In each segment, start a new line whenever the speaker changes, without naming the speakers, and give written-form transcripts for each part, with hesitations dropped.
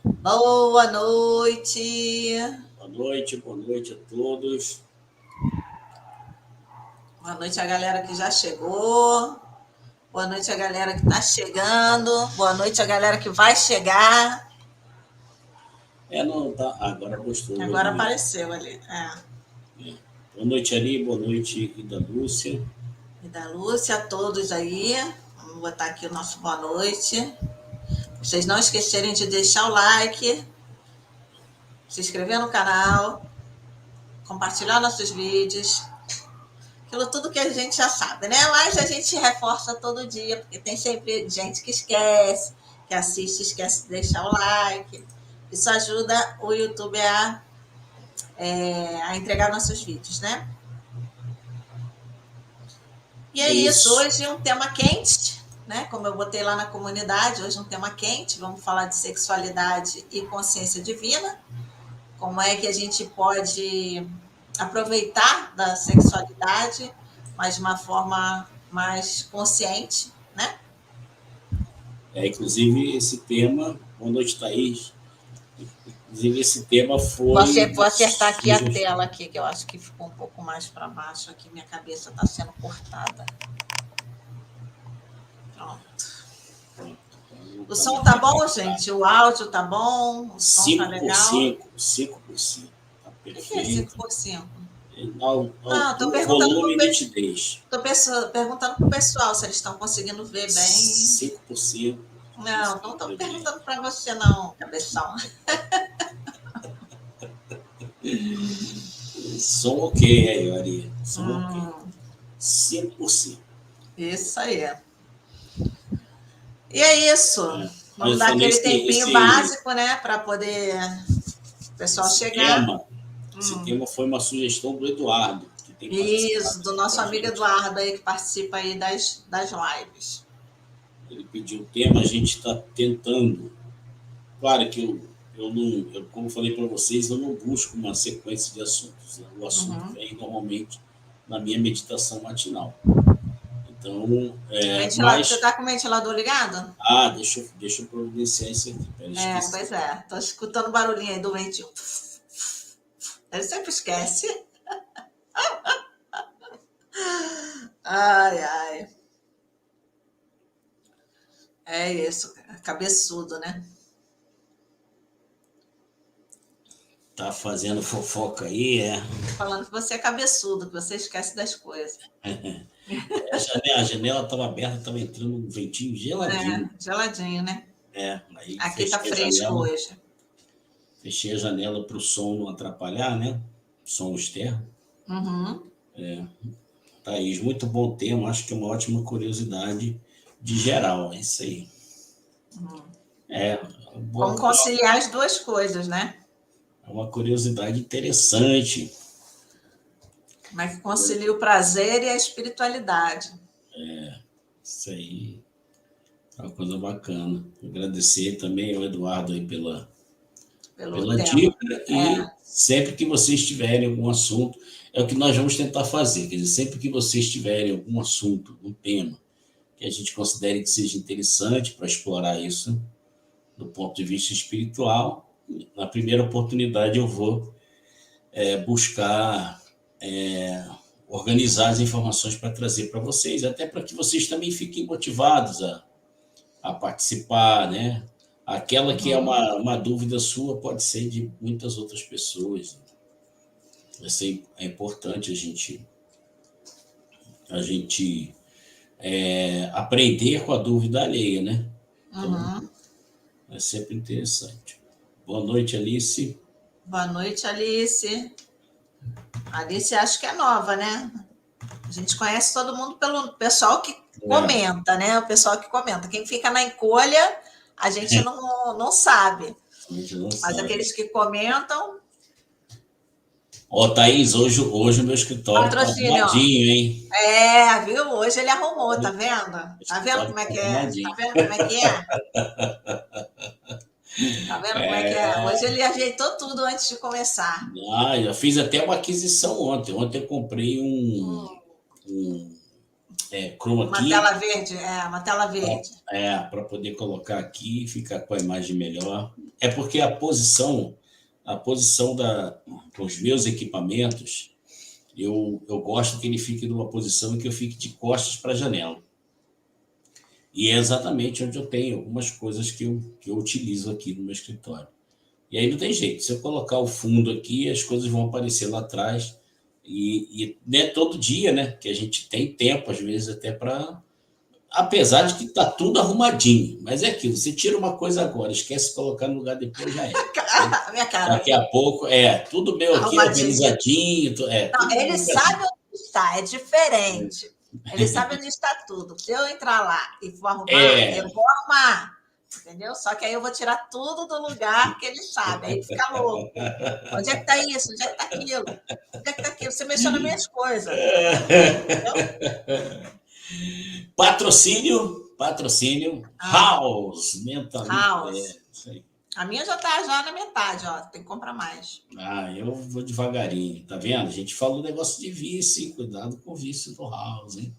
Boa noite.
Boa noite a todos.
Boa noite a galera que já chegou. Boa noite a galera que está chegando. Boa noite a galera que vai chegar.
Não, tá. Agora gostou
Agora
ali.
apareceu ali.
Boa noite, Ari. Boa noite, da Lúcia.
E da Lúcia, a todos aí. Vamos botar aqui o nosso boa noite. Vocês não esquecerem de deixar o like, se inscrever no canal, compartilhar nossos vídeos. Aquilo tudo que a gente já sabe, né? Mas a gente reforça todo dia, porque tem sempre gente que esquece, que assiste, esquece de deixar o like. Isso ajuda o YouTube a entregar nossos vídeos, né? E é isso. Hoje um tema quente, né? Como eu botei lá na comunidade, hoje um tema quente. Vamos falar de sexualidade e consciência divina. Como é que a gente pode aproveitar da sexualidade, mas de uma forma mais consciente, né?
Inclusive, esse tema... Boa noite, Thaís. Inclusive, esse tema foi...
Vou acertar aqui a tela, aqui, que eu acho que ficou um pouco mais para baixo. Aqui minha cabeça está sendo cortada. Pronto. O som tá bom, gente? O áudio tá bom? O som tá legal?
5x5. Tá perfeito.
O que é 5x5?
Não,
tô perguntando
volume e nitidez.
Tô perguntando pro pessoal se eles estão conseguindo ver bem.
5x5.
Não tô perguntando para você não, cabeção.
Som ok aí, Ari. Som ok. 5%.
Isso aí. E é isso. Vamos dar aquele tempinho básico, né? Para poder o pessoal chegar.
Esse tema foi uma sugestão do Eduardo.
Isso, do nosso amigo Eduardo aí, que participa aí das lives.
Ele pediu o tema, a gente está tentando. Claro que eu como falei para vocês, eu não busco uma sequência de assuntos. O assunto vem normalmente na minha meditação matinal. Então,
Você está com o ventilador ligado?
Deixa eu providenciar isso aqui.
Pois é. Estou escutando o barulhinho aí do ventinho. Ele sempre esquece. Ai. É isso, cabeçudo, né?
Tá fazendo fofoca aí,
Falando que você é cabeçudo, que você esquece das coisas.
A janela estava aberta, estava entrando um ventinho geladinho.
Geladinho, né?
Aí
aqui tá fresco hoje.
Fechei a janela para o som não atrapalhar, né? Som externo. Thaís, muito bom tema, acho que é uma ótima curiosidade de geral, é isso aí.
Como conciliar as duas coisas, né?
É uma curiosidade interessante.
Como é que concilia o prazer e a espiritualidade?
Isso aí é uma coisa bacana. Agradecer também ao Eduardo aí pela dica. E sempre que vocês tiverem algum assunto, é o que nós vamos tentar fazer. Quer dizer, sempre que vocês tiverem algum assunto, um tema, que a gente considere que seja interessante para explorar isso do ponto de vista espiritual, na primeira oportunidade eu vou buscar organizar as informações para trazer para vocês, até para que vocês também fiquem motivados a participar, né? Aquela que é uma dúvida sua pode ser de muitas outras pessoas. É importante a gente aprender com a dúvida alheia, né? Então, é sempre interessante. Boa noite, Alice.
Boa noite, Alice. Alice acho que é nova, né? A gente conhece todo mundo pelo pessoal que comenta, né? O pessoal que comenta. Quem fica na encolha, a gente não sabe. Mas aqueles que comentam...
Thaís, hoje o meu escritório tá arrumadinho, hein?
Viu? Hoje ele arrumou, tá vendo? Tá vendo como é que é? Tá vendo como é que é? Tá vendo como é que é? Hoje ele ajeitou tudo antes de começar.
Eu fiz até uma aquisição ontem. Ontem eu comprei chroma key.
Uma tela verde, uma tela verde.
Para poder colocar aqui e ficar com a imagem melhor. É porque a posição dos meus equipamentos, eu gosto que ele fique numa posição em que eu fique de costas para a janela. E é exatamente onde eu tenho algumas coisas que eu utilizo aqui no meu escritório. E aí não tem jeito, se eu colocar o fundo aqui, as coisas vão aparecer lá atrás. E não é todo dia, né, que a gente tem tempo, às vezes, até para... Apesar de que está tudo arrumadinho, mas é aquilo, você tira uma coisa agora, esquece de colocar no lugar depois, já é.
Minha cara.
Daqui a pouco, tudo meu aqui organizadinho.
Não, ele sabe onde está, é diferente. Ele sabe onde está tudo. Se eu entrar lá e for arrumar, eu vou arrumar. Entendeu? Só que aí eu vou tirar tudo do lugar que ele sabe. Aí fica louco. Onde é que está isso? Onde é que está aquilo? Onde é que está aquilo? Você mexeu nas minhas coisas. Entendeu?
Patrocínio. House.
House. Isso aí. A minha já está já na metade, ó. Tem que comprar mais.
Eu vou devagarinho. Tá vendo? A gente falou negócio de vício. Cuidado com o vício do House, hein?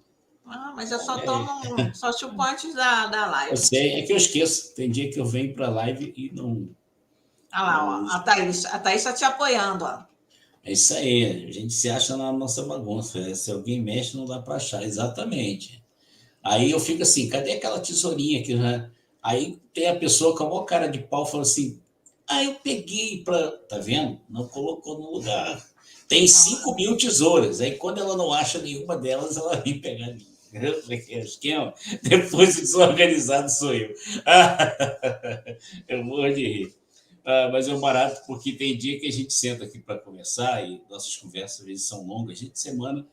Mas eu só tomo, só chupo antes da live.
Eu sei, é que eu esqueço. Tem dia que eu venho para a live e não...
Olha lá, ó, a Thaís está te apoiando, ó.
É isso aí, a gente se acha na nossa bagunça. Se alguém mexe, não dá para achar. Exatamente. Aí eu fico assim, cadê aquela tesourinha aqui, né? Aí tem a pessoa com a maior cara de pau, fala assim, eu peguei para... Tá vendo? Não colocou no lugar. Tem 5.000 tesouras. Aí quando ela não acha nenhuma delas, ela vem pegar ali. Esquema. Depois o desorganizado sou eu. Eu morro de rir. Mas é um barato, porque tem dia que a gente senta aqui para conversar e nossas conversas às vezes são longas. Dia de semana,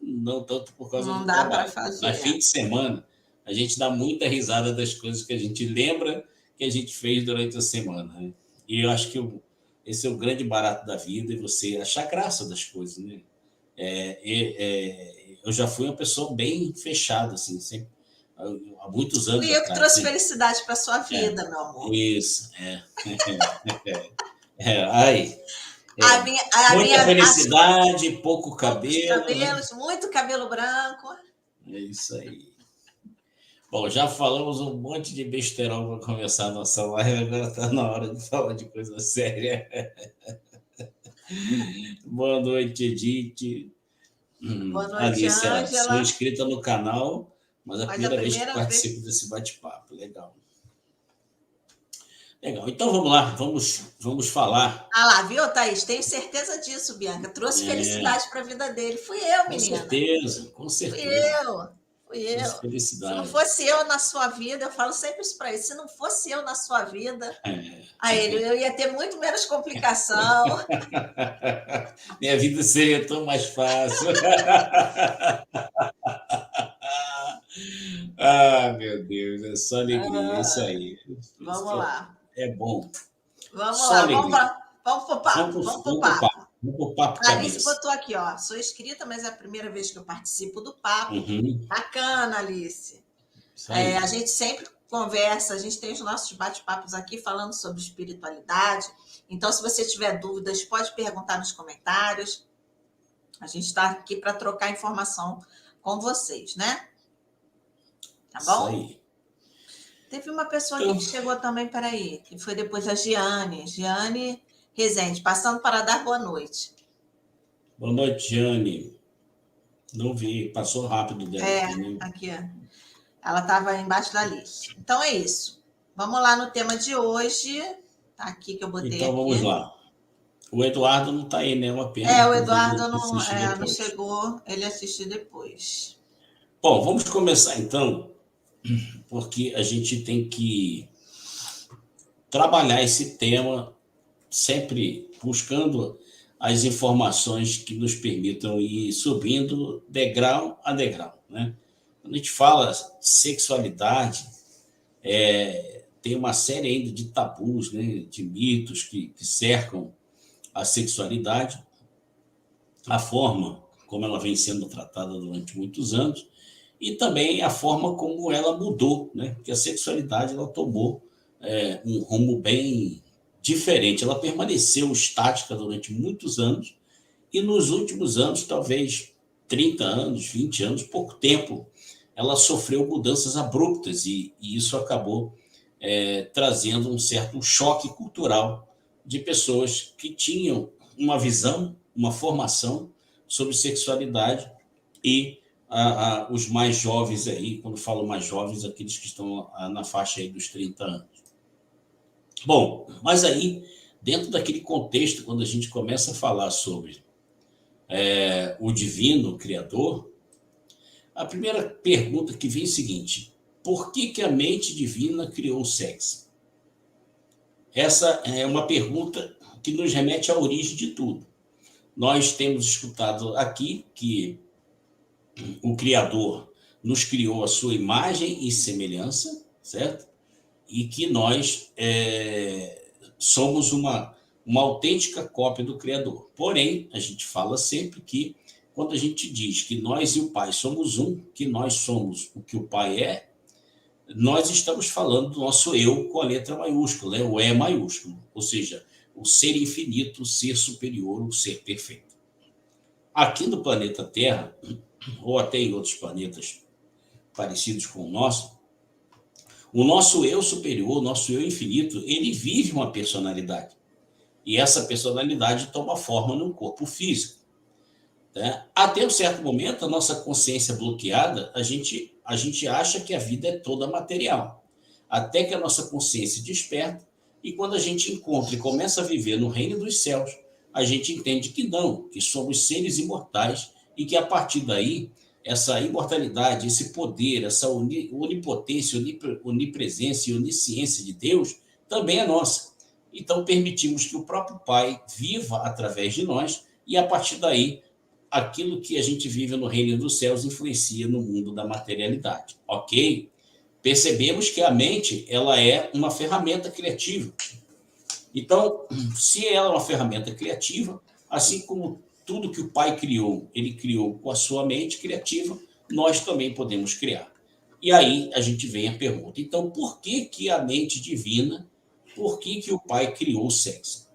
não tanto por causa do trabalho. Não dá para fazer. Mas fim de semana, a gente dá muita risada das coisas que a gente lembra que a gente fez durante a semana. Né? E eu acho que esse é o grande barato da vida, e você achar graça das coisas. Né? Eu já fui uma pessoa bem fechada, assim, sempre, há muitos anos.
Fui eu que trouxe felicidade para a sua vida, meu amor.
Isso, muita felicidade, pouco cabelo.
Muito cabelo branco.
É isso aí. Bom, já falamos um monte de besterol para começar a nossa live, agora está na hora de falar de coisa séria. Boa noite, Edith.
Boa noite, Ângela.
Sou inscrita no canal, mas a primeira vez que participo desse bate-papo. Legal. Então vamos lá, vamos falar.
Lá, viu, Thaís? Tenho certeza disso, Bianca. Trouxe felicidade para a vida dele. Fui eu, menina.
Com certeza.
Fui eu.
Felicidade.
Se não fosse eu na sua vida, eu falo sempre isso para ele, se não fosse eu na sua vida, eu ia ter muito menos complicação.
Minha vida seria tão mais fácil. Meu Deus, é só alegria, isso aí.
Vamos lá.
É bom.
Vamos lá, vamos pro papo.
Vamos pro papo.
Alice botou aqui, ó. Sou inscrita, mas é a primeira vez que eu participo do papo. Bacana, Alice. A gente sempre conversa, a gente tem os nossos bate-papos aqui falando sobre espiritualidade. Então, se você tiver dúvidas, pode perguntar nos comentários. A gente está aqui para trocar informação com vocês, né? Tá bom?
Isso aí.
Teve uma pessoa aqui que chegou também, peraí, que foi depois a Giane Rezende, passando para dar boa noite.
Boa noite, Giane. Não vi, passou rápido dela.
Aqui. Ela estava embaixo da lista. Então é isso. Vamos lá no tema de hoje. Tá aqui que eu botei.
Então vamos lá. O Eduardo não está aí, né? Uma pena.
O Eduardo não chegou, ele assistiu depois.
Bom, vamos começar então, porque a gente tem que trabalhar esse tema sempre buscando as informações que nos permitam ir subindo degrau a degrau, né? Quando a gente fala sexualidade, tem uma série ainda de tabus, né? De mitos que cercam a sexualidade, a forma como ela vem sendo tratada durante muitos anos, e também a forma como ela mudou, né? Porque a sexualidade ela tomou um rumo bem diferente. Ela permaneceu estática durante muitos anos, e nos últimos anos, talvez 30 anos, 20 anos, pouco tempo, ela sofreu mudanças abruptas e isso acabou trazendo um certo choque cultural de pessoas que tinham uma visão, uma formação sobre sexualidade e os mais jovens aí, quando falo mais jovens, aqueles que estão na faixa aí dos 30 anos. Bom, mas aí, dentro daquele contexto, quando a gente começa a falar sobre o divino, o Criador, a primeira pergunta que vem é a seguinte: por que a mente divina criou o sexo? Essa é uma pergunta que nos remete à origem de tudo. Nós temos escutado aqui que o Criador nos criou a sua imagem e semelhança, certo? E que nós somos uma autêntica cópia do Criador. Porém, a gente fala sempre que, quando a gente diz que nós e o Pai somos um, que nós somos o que o Pai é, nós estamos falando do nosso eu com a letra maiúscula, o E maiúsculo, ou seja, o ser infinito, o ser superior, o ser perfeito. Aqui no planeta Terra, ou até em outros planetas parecidos com o nosso eu superior, o nosso eu infinito, ele vive uma personalidade. E essa personalidade toma forma num corpo físico. Né? Até um certo momento, a nossa consciência bloqueada, a gente acha que a vida é toda material. Até que a nossa consciência desperta, e quando a gente encontra e começa a viver no reino dos céus, a gente entende que não, que somos seres imortais e que a partir daí, essa imortalidade, esse poder, essa onipotência, onipresença e onisciência de Deus também é nossa. Então, permitimos que o próprio Pai viva através de nós e, a partir daí, aquilo que a gente vive no reino dos céus influencia no mundo da materialidade, ok? Percebemos que a mente ela é uma ferramenta criativa. Então, se ela é uma ferramenta criativa, assim como tudo que o Pai criou, ele criou com a sua mente criativa, nós também podemos criar. E aí a gente vem a pergunta, então por que a mente divina, por que o Pai criou o sexo?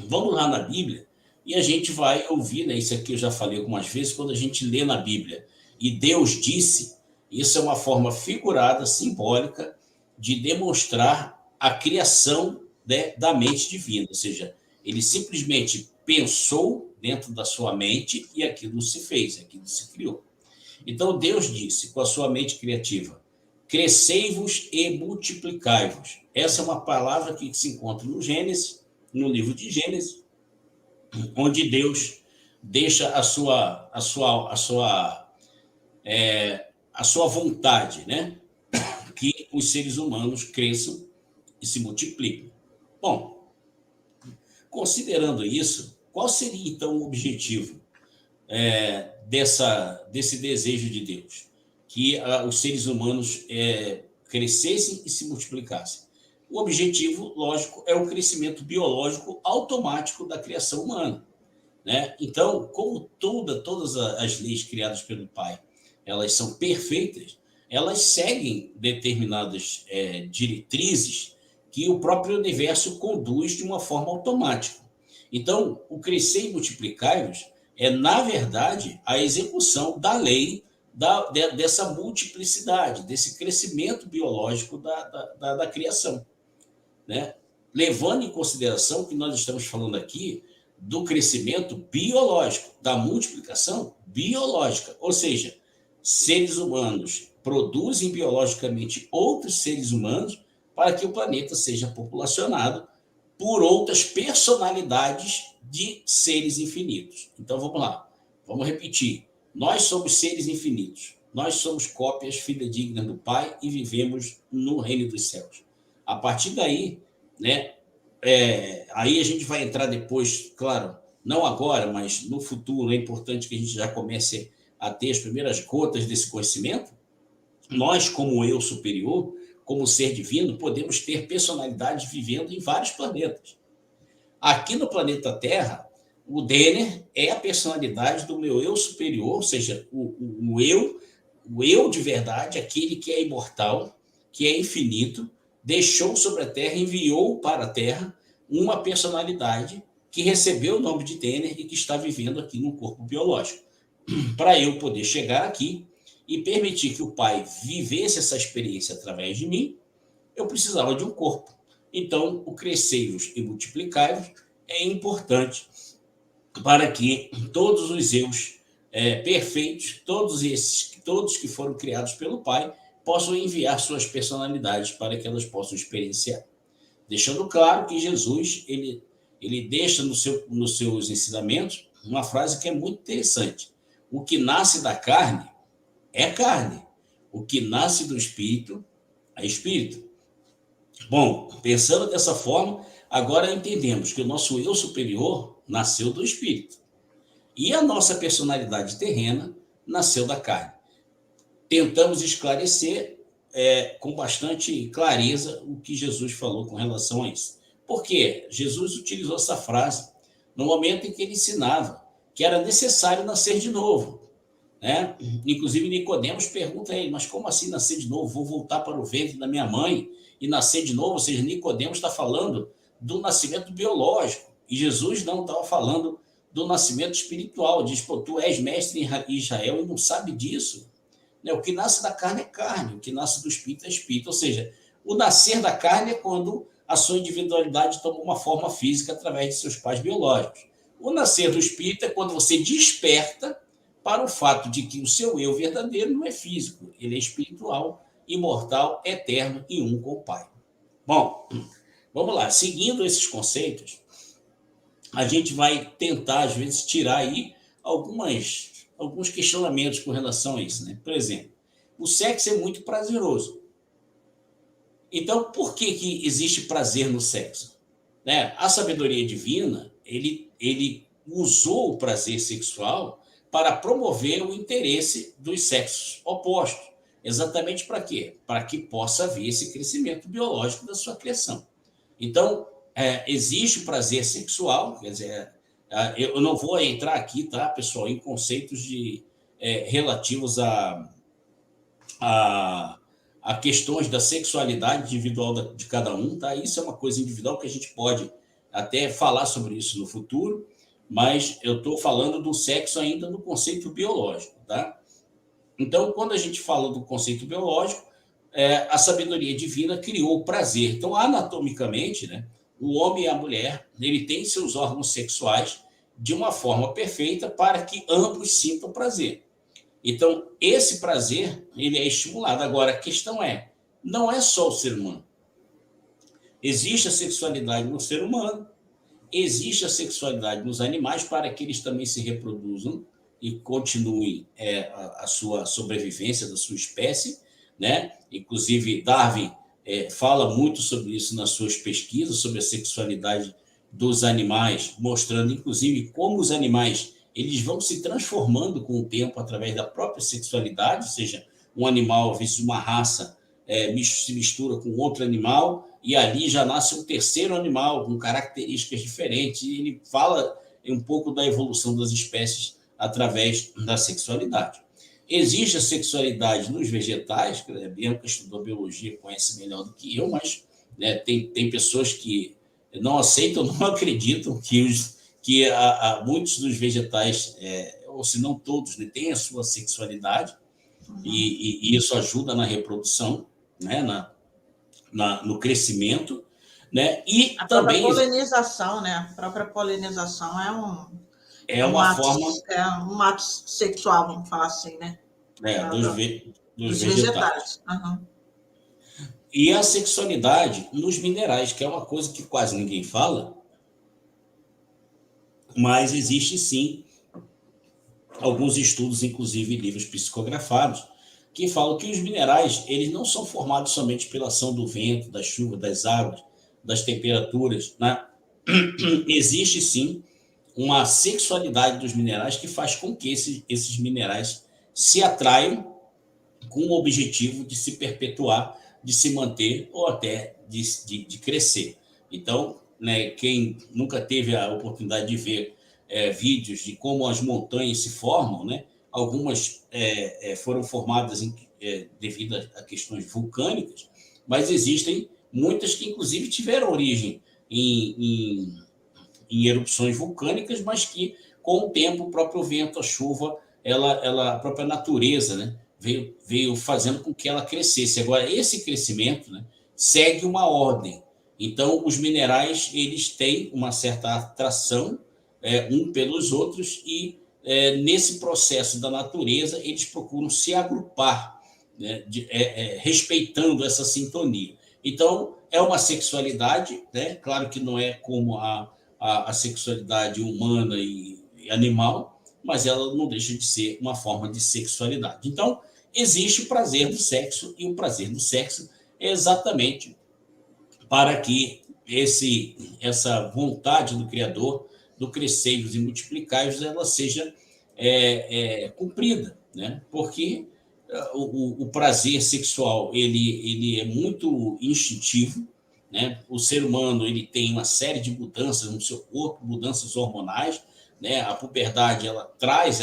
Vamos lá na Bíblia e a gente vai ouvir, né? Isso aqui eu já falei algumas vezes, quando a gente lê na Bíblia, e Deus disse, isso é uma forma figurada, simbólica, de demonstrar a criação, né, da mente divina, ou seja, ele simplesmente pensou dentro da sua mente e aquilo se fez, aquilo se criou. Então Deus disse com a sua mente criativa: crescei-vos e multiplicai-vos. Essa é uma palavra que se encontra no Gênesis, no livro de Gênesis, onde Deus deixa a sua vontade, né? Que os seres humanos cresçam e se multipliquem. Bom, considerando isso, qual seria então o objetivo desse desejo de Deus? Que os seres humanos crescessem e se multiplicassem. O objetivo, lógico, é o crescimento biológico automático da criação humana, né? Então, como todas as leis criadas pelo Pai, elas são perfeitas, elas seguem determinadas diretrizes que o próprio universo conduz de uma forma automática. Então, o crescer e multiplicar-vos na verdade, a execução da lei dessa multiplicidade, desse crescimento biológico da criação, né? Levando em consideração que nós estamos falando aqui do crescimento biológico, da multiplicação biológica, ou seja, seres humanos produzem biologicamente outros seres humanos para que o planeta seja populacionado por outras personalidades de seres infinitos. Então, vamos lá. Vamos repetir. Nós somos seres infinitos. Nós somos cópias fidedignas do Pai e vivemos no reino dos céus. A partir daí, né, aí a gente vai entrar depois, claro, não agora, mas no futuro, é importante que a gente já comece a ter as primeiras gotas desse conhecimento. Nós, como eu superior, como ser divino, podemos ter personalidades vivendo em vários planetas. Aqui no planeta Terra, o Denner é a personalidade do meu eu superior, ou seja, o eu de verdade, aquele que é imortal, que é infinito, deixou sobre a Terra, enviou para a Terra uma personalidade que recebeu o nome de Denner e que está vivendo aqui no corpo biológico. Para eu poder chegar aqui e permitir que o Pai vivesse essa experiência através de mim, eu precisava de um corpo. Então, o crescei-vos e multiplicai-vos é importante para que todos os eus perfeitos, todos que foram criados pelo Pai, possam enviar suas personalidades para que elas possam experienciar. Deixando claro que Jesus ele deixa nos seus ensinamentos uma frase que é muito interessante. O que nasce da carne é carne. O que nasce do espírito é espírito. Bom, pensando dessa forma, agora entendemos que o nosso eu superior nasceu do espírito. E a nossa personalidade terrena nasceu da carne. Tentamos esclarecer com bastante clareza o que Jesus falou com relação a isso. Por quê? Jesus utilizou essa frase no momento em que ele ensinava que era necessário nascer de novo. Né? Inclusive, Nicodemos pergunta a ele, mas como assim nascer de novo? Vou voltar para o ventre da minha mãe e nascer de novo? Ou seja, Nicodemos está falando do nascimento biológico. E Jesus não estava falando do nascimento espiritual. Diz, pô, tu és mestre em Israel e não sabe disso. O que nasce da carne é carne, o que nasce do espírito é espírito. Ou seja, o nascer da carne é quando a sua individualidade toma uma forma física através de seus pais biológicos. O nascer do espírito é quando você desperta para o fato de que o seu eu verdadeiro não é físico, ele é espiritual, imortal, eterno e um com o Pai. Bom, vamos lá. Seguindo esses conceitos, a gente vai tentar, às vezes, tirar aí alguns questionamentos com relação a isso. Né? Por exemplo, o sexo é muito prazeroso. Então, por que existe prazer no sexo? Né? A sabedoria divina, ele usou o prazer sexual para promover o interesse dos sexos opostos. Exatamente para quê? Para que possa haver esse crescimento biológico da sua criação. Então, existe o prazer sexual, quer dizer, eu não vou entrar aqui, tá, pessoal, em conceitos relativos a questões da sexualidade individual de cada um, tá? Isso é uma coisa individual que a gente pode até falar sobre isso no futuro, mas eu estou falando do sexo ainda no conceito biológico, tá? Então, quando a gente fala do conceito biológico, a sabedoria divina criou o prazer. Então, anatomicamente, né, o homem e a mulher, ele tem seus órgãos sexuais de uma forma perfeita para que ambos sintam prazer. Então, esse prazer, ele é estimulado. Agora, a questão não é só o ser humano. Existe a sexualidade no ser humano, existe a sexualidade nos animais para que eles também se reproduzam e continuem a sua sobrevivência da sua espécie, né? Inclusive, Darwin fala muito sobre isso nas suas pesquisas, sobre a sexualidade dos animais, mostrando, inclusive, como os animais eles vão se transformando com o tempo através da própria sexualidade, ou seja, um animal, às vezes uma raça, se mistura com outro animal, e ali já nasce um terceiro animal com características diferentes, e ele fala um pouco da evolução das espécies através da sexualidade. Existe a sexualidade nos vegetais, que a Bianca estudou biologia, conhece melhor do que eu, mas né, tem pessoas que não aceitam, não acreditam que muitos dos vegetais, ou se não todos, né, têm a sua sexualidade, e isso ajuda na reprodução, né, no crescimento, né? E
a
também
própria polinização, né? A própria polinização um ato sexual, vamos falar assim, né?
Dos vegetais.
Uhum.
E a sexualidade nos minerais, que é uma coisa que quase ninguém fala, mas existe sim alguns estudos, inclusive livros psicografados, que falam que os minerais eles não são formados somente pela ação do vento, da chuva, das águas, das temperaturas, né? Existe sim uma sexualidade dos minerais que faz com que esses minerais se atraiam com o objetivo de se perpetuar, de se manter ou até de crescer. Então, né, quem nunca teve a oportunidade de ver vídeos de como as montanhas se formam, né? Algumas foram formadas devido a questões vulcânicas, mas existem muitas que, inclusive, tiveram origem em erupções vulcânicas, mas que, com o tempo, o próprio vento, a chuva, a própria natureza, né, veio fazendo com que ela crescesse. Agora, esse crescimento, né, segue uma ordem. Então, os minerais eles têm uma certa atração um pelos outros e, nesse processo da natureza, eles procuram se agrupar, né, respeitando essa sintonia. Então, é uma sexualidade, né? Claro que não é como a sexualidade humana e animal, mas ela não deixa de ser uma forma de sexualidade. Então, existe o prazer do sexo, e o prazer do sexo é exatamente para que essa vontade do Criador, do crescei-vos e multiplicai-vos, ela seja cumprida, né? Porque o prazer sexual ele é muito instintivo, né? O ser humano ele tem uma série de mudanças no seu corpo, mudanças hormonais, né? A puberdade ela traz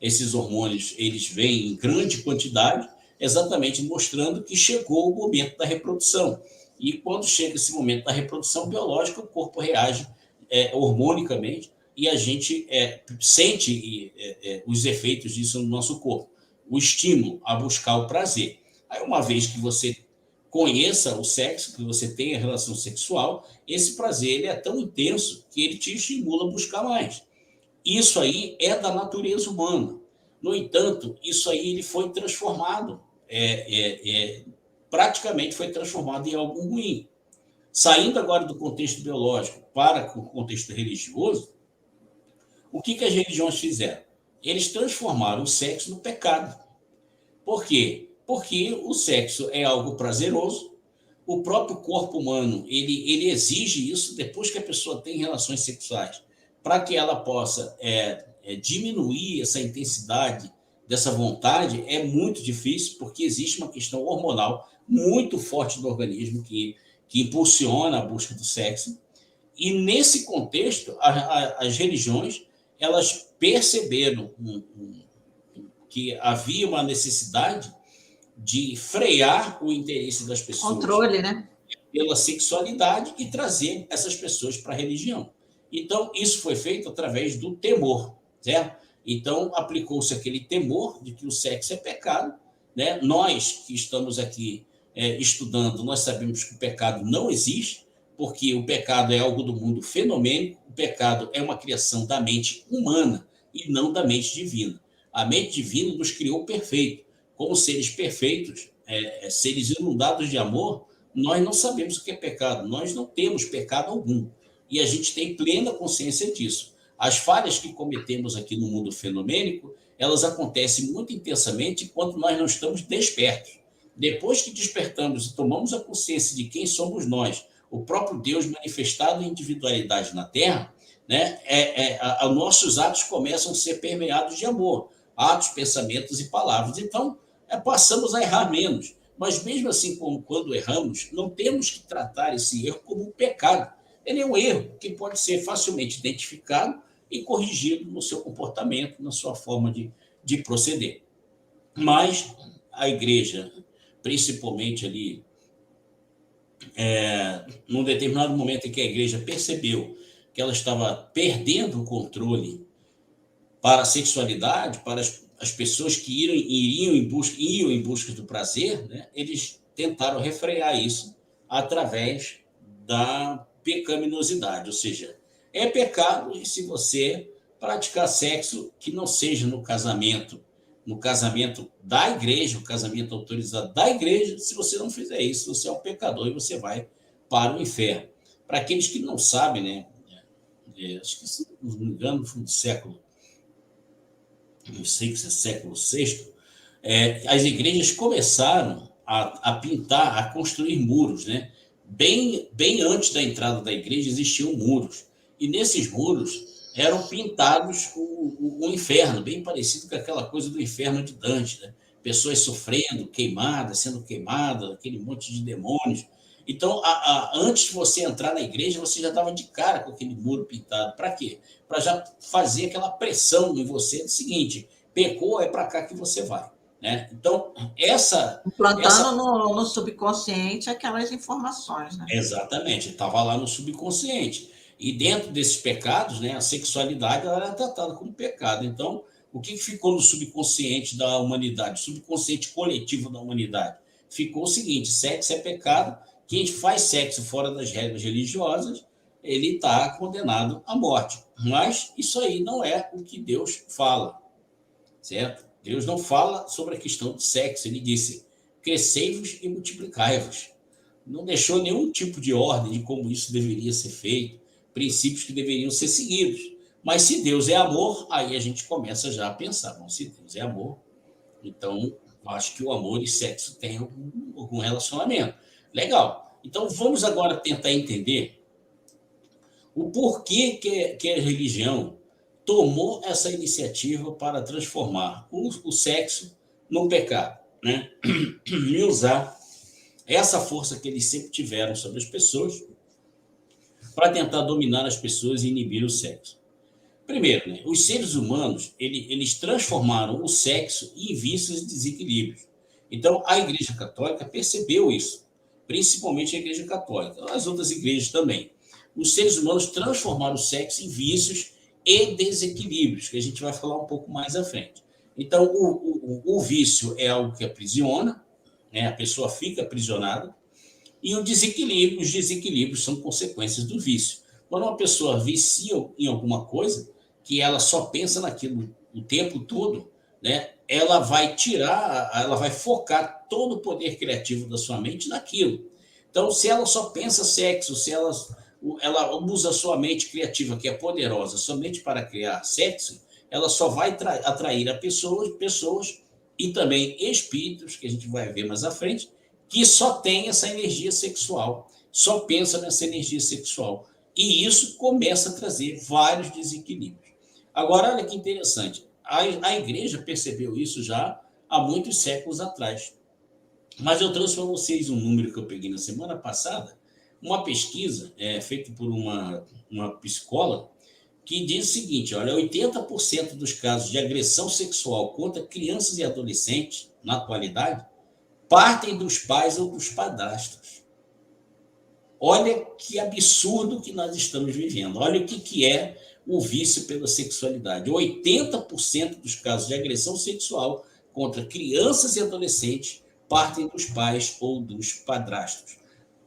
esses hormônios, eles vêm em grande quantidade, exatamente mostrando que chegou o momento da reprodução. E quando chega esse momento da reprodução biológica, o corpo reage hormonicamente e a gente sente os efeitos disso no nosso corpo. O estímulo a buscar o prazer. Aí, uma vez que você conheça o sexo, que você tenha relação sexual, esse prazer ele é tão intenso que ele te estimula a buscar mais. Isso aí é da natureza humana. No entanto, isso aí ele foi transformado, praticamente foi transformado em algo ruim. Saindo agora do contexto biológico para o contexto religioso, o que as religiões fizeram? Eles transformaram o sexo no pecado. Por quê? Porque o sexo é algo prazeroso, o próprio corpo humano ele exige isso depois que a pessoa tem relações sexuais, para que ela possa diminuir essa intensidade dessa vontade, é muito difícil, porque existe uma questão hormonal muito forte do organismo que impulsiona a busca do sexo. E, nesse contexto, as religiões elas perceberam que havia uma necessidade de frear o interesse das pessoas.
Controle, né?
Pela sexualidade e trazer essas pessoas para a religião. Então, isso foi feito através do temor, certo? Então, aplicou-se aquele temor de que o sexo é pecado, né? Nós que estamos aqui estudando, nós sabemos que o pecado não existe, porque o pecado é algo do mundo fenomênico, o pecado é uma criação da mente humana e não da mente divina. A mente divina nos criou perfeito. Como seres perfeitos, seres inundados de amor, nós não sabemos o que é pecado, nós não temos pecado algum. E a gente tem plena consciência disso. As falhas que cometemos aqui no mundo fenomênico, elas acontecem muito intensamente enquanto nós não estamos despertos. Depois que despertamos e tomamos a consciência de quem somos nós, o próprio Deus manifestado em individualidade na Terra, né, nossos atos começam a ser permeados de amor, atos, pensamentos e palavras. Então, passamos a errar menos. Mas, mesmo assim, como quando erramos, não temos que tratar esse erro como um pecado. Ele é um erro que pode ser facilmente identificado e corrigido no seu comportamento, na sua forma de proceder. Mas a igreja, principalmente ali, num determinado momento em que a igreja percebeu que ela estava perdendo o controle para a sexualidade, para as pessoas que iam em busca do prazer, né, eles tentaram refrear isso através da pecaminosidade, ou seja, é pecado e se você praticar sexo que não seja no casamento da igreja, o casamento autorizado da igreja, se você não fizer isso, você é um pecador e você vai para o inferno. Para aqueles que não sabem, né, acho que, se não me engano, foi no século, não sei se é século VI, as igrejas começaram a pintar, a construir muros, né? Bem antes da entrada da igreja existiam muros, e nesses muros eram pintados o inferno, bem parecido com aquela coisa do inferno de Dante, né? Pessoas sofrendo, sendo queimadas, aquele monte de demônios. Então, antes de você entrar na igreja, você já estava de cara com aquele muro pintado. Para quê? Para já fazer aquela pressão em você do seguinte: pecou, é para cá que você vai. Né? Então,
implantando no subconsciente aquelas informações. Né?
Exatamente, estava lá no subconsciente. E dentro desses pecados, né, a sexualidade ela era tratada como pecado. Então, O que ficou no subconsciente da humanidade, subconsciente coletivo da humanidade? Ficou o seguinte: sexo é pecado, quem faz sexo fora das regras religiosas, ele está condenado à morte. Mas isso aí não é o que Deus fala, certo? Deus não fala sobre a questão do sexo. Ele disse: crescei-vos e multiplicai-vos. Não deixou nenhum tipo de ordem de como isso deveria ser feito, princípios que deveriam ser seguidos. Mas se Deus é amor, aí a gente começa já a pensar: bom, se Deus é amor, então acho que o amor e sexo têm algum relacionamento. Legal. Então vamos agora tentar entender o porquê que a religião tomou essa iniciativa para transformar o sexo num pecado, né? E usar essa força que eles sempre tiveram sobre as pessoas para tentar dominar as pessoas e inibir o sexo. Primeiro, né, os seres humanos eles transformaram o sexo em vícios e desequilíbrios. Então, a Igreja Católica percebeu isso, principalmente a Igreja Católica, as outras igrejas também. Os seres humanos transformaram o sexo em vícios e desequilíbrios, que a gente vai falar um pouco mais à frente. Então, o vício é algo que aprisiona, né? A pessoa fica aprisionada, e os desequilíbrios são consequências do vício. Quando uma pessoa vicia em alguma coisa, que ela só pensa naquilo o tempo todo, né? Ela vai focar todo o poder criativo da sua mente naquilo. Então, se ela só pensa sexo, se ela usa a sua mente criativa, que é poderosa, somente para criar sexo, ela só vai atrair a pessoas e também espíritos, que a gente vai ver mais à frente, que só tem essa energia sexual, só pensa nessa energia sexual. E isso começa a trazer vários desequilíbrios. Agora, olha que interessante, a igreja percebeu isso já há muitos séculos atrás. Mas eu trouxe para vocês um número que eu peguei na semana passada, uma pesquisa feita por uma psicóloga, que diz o seguinte: olha, 80% dos casos de agressão sexual contra crianças e adolescentes, na atualidade, partem dos pais ou dos padrastos. Olha que absurdo que nós estamos vivendo. Olha o que é o vício pela sexualidade. 80% dos casos de agressão sexual contra crianças e adolescentes partem dos pais ou dos padrastos.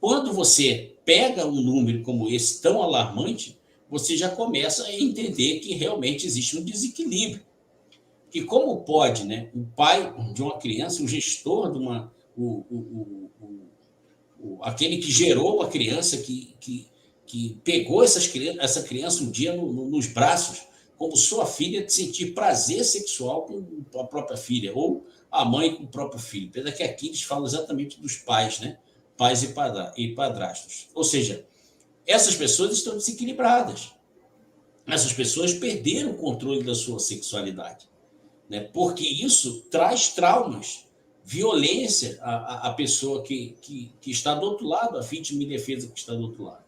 Quando você pega um número como esse tão alarmante, você já começa a entender que realmente existe um desequilíbrio. Que como pode, né, o pai de uma criança, o gestor de uma... aquele que gerou a criança, que pegou essa criança um dia nos braços, como sua filha, de sentir prazer sexual com a própria filha, ou a mãe com o próprio filho. Apesar que aqui eles falam exatamente dos pais, né? Pais e padrastos. Ou seja, essas pessoas estão desequilibradas. Essas pessoas perderam o controle da sua sexualidade, né? Porque isso traz traumas, violência à pessoa que está do outro lado, a vítima e defesa que está do outro lado.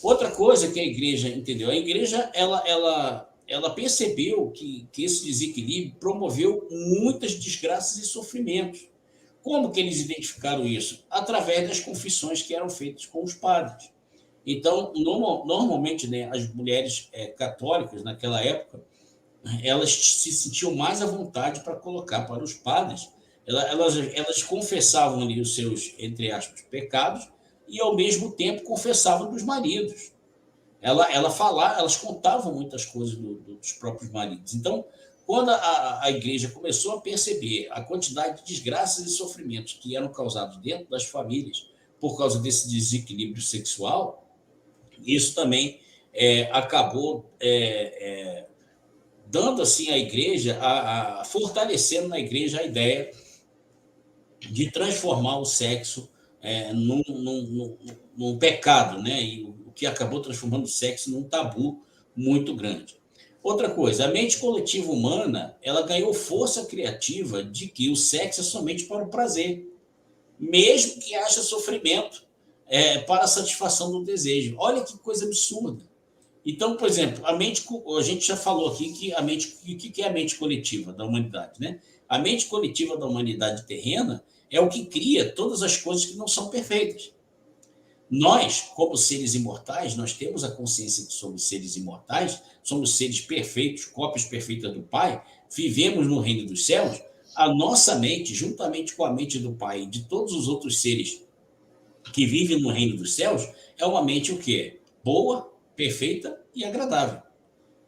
Outra coisa que a igreja entendeu, a igreja ela percebeu que esse desequilíbrio promoveu muitas desgraças e sofrimentos. Como que eles identificaram isso? Através das confissões que eram feitas com os padres. Então, normalmente, né, as mulheres católicas, naquela época, elas se sentiam mais à vontade para colocar para os padres. Elas confessavam ali os seus, entre aspas, pecados, e, ao mesmo tempo, confessavam dos maridos. Elas contavam muitas coisas dos próprios maridos. Então, quando a igreja começou a perceber a quantidade de desgraças e sofrimentos que eram causados dentro das famílias por causa desse desequilíbrio sexual, isso também acabou dando assim à igreja, fortalecendo na igreja a ideia de transformar o sexo num pecado, né? E o que acabou transformando o sexo num tabu muito grande. Outra coisa, a mente coletiva humana, ela ganhou força criativa de que o sexo é somente para o prazer, mesmo que haja sofrimento para a satisfação do desejo. Olha que coisa absurda. Então, por exemplo, a gente já falou aqui que o que é a mente coletiva da humanidade, né? A mente coletiva da humanidade terrena é o que cria todas as coisas que não são perfeitas. Nós, como seres imortais, nós temos a consciência que somos seres imortais, somos seres perfeitos, cópias perfeitas do Pai, vivemos no reino dos céus. A nossa mente, juntamente com a mente do Pai e de todos os outros seres que vivem no reino dos céus, é uma mente o quê? Boa, perfeita e agradável.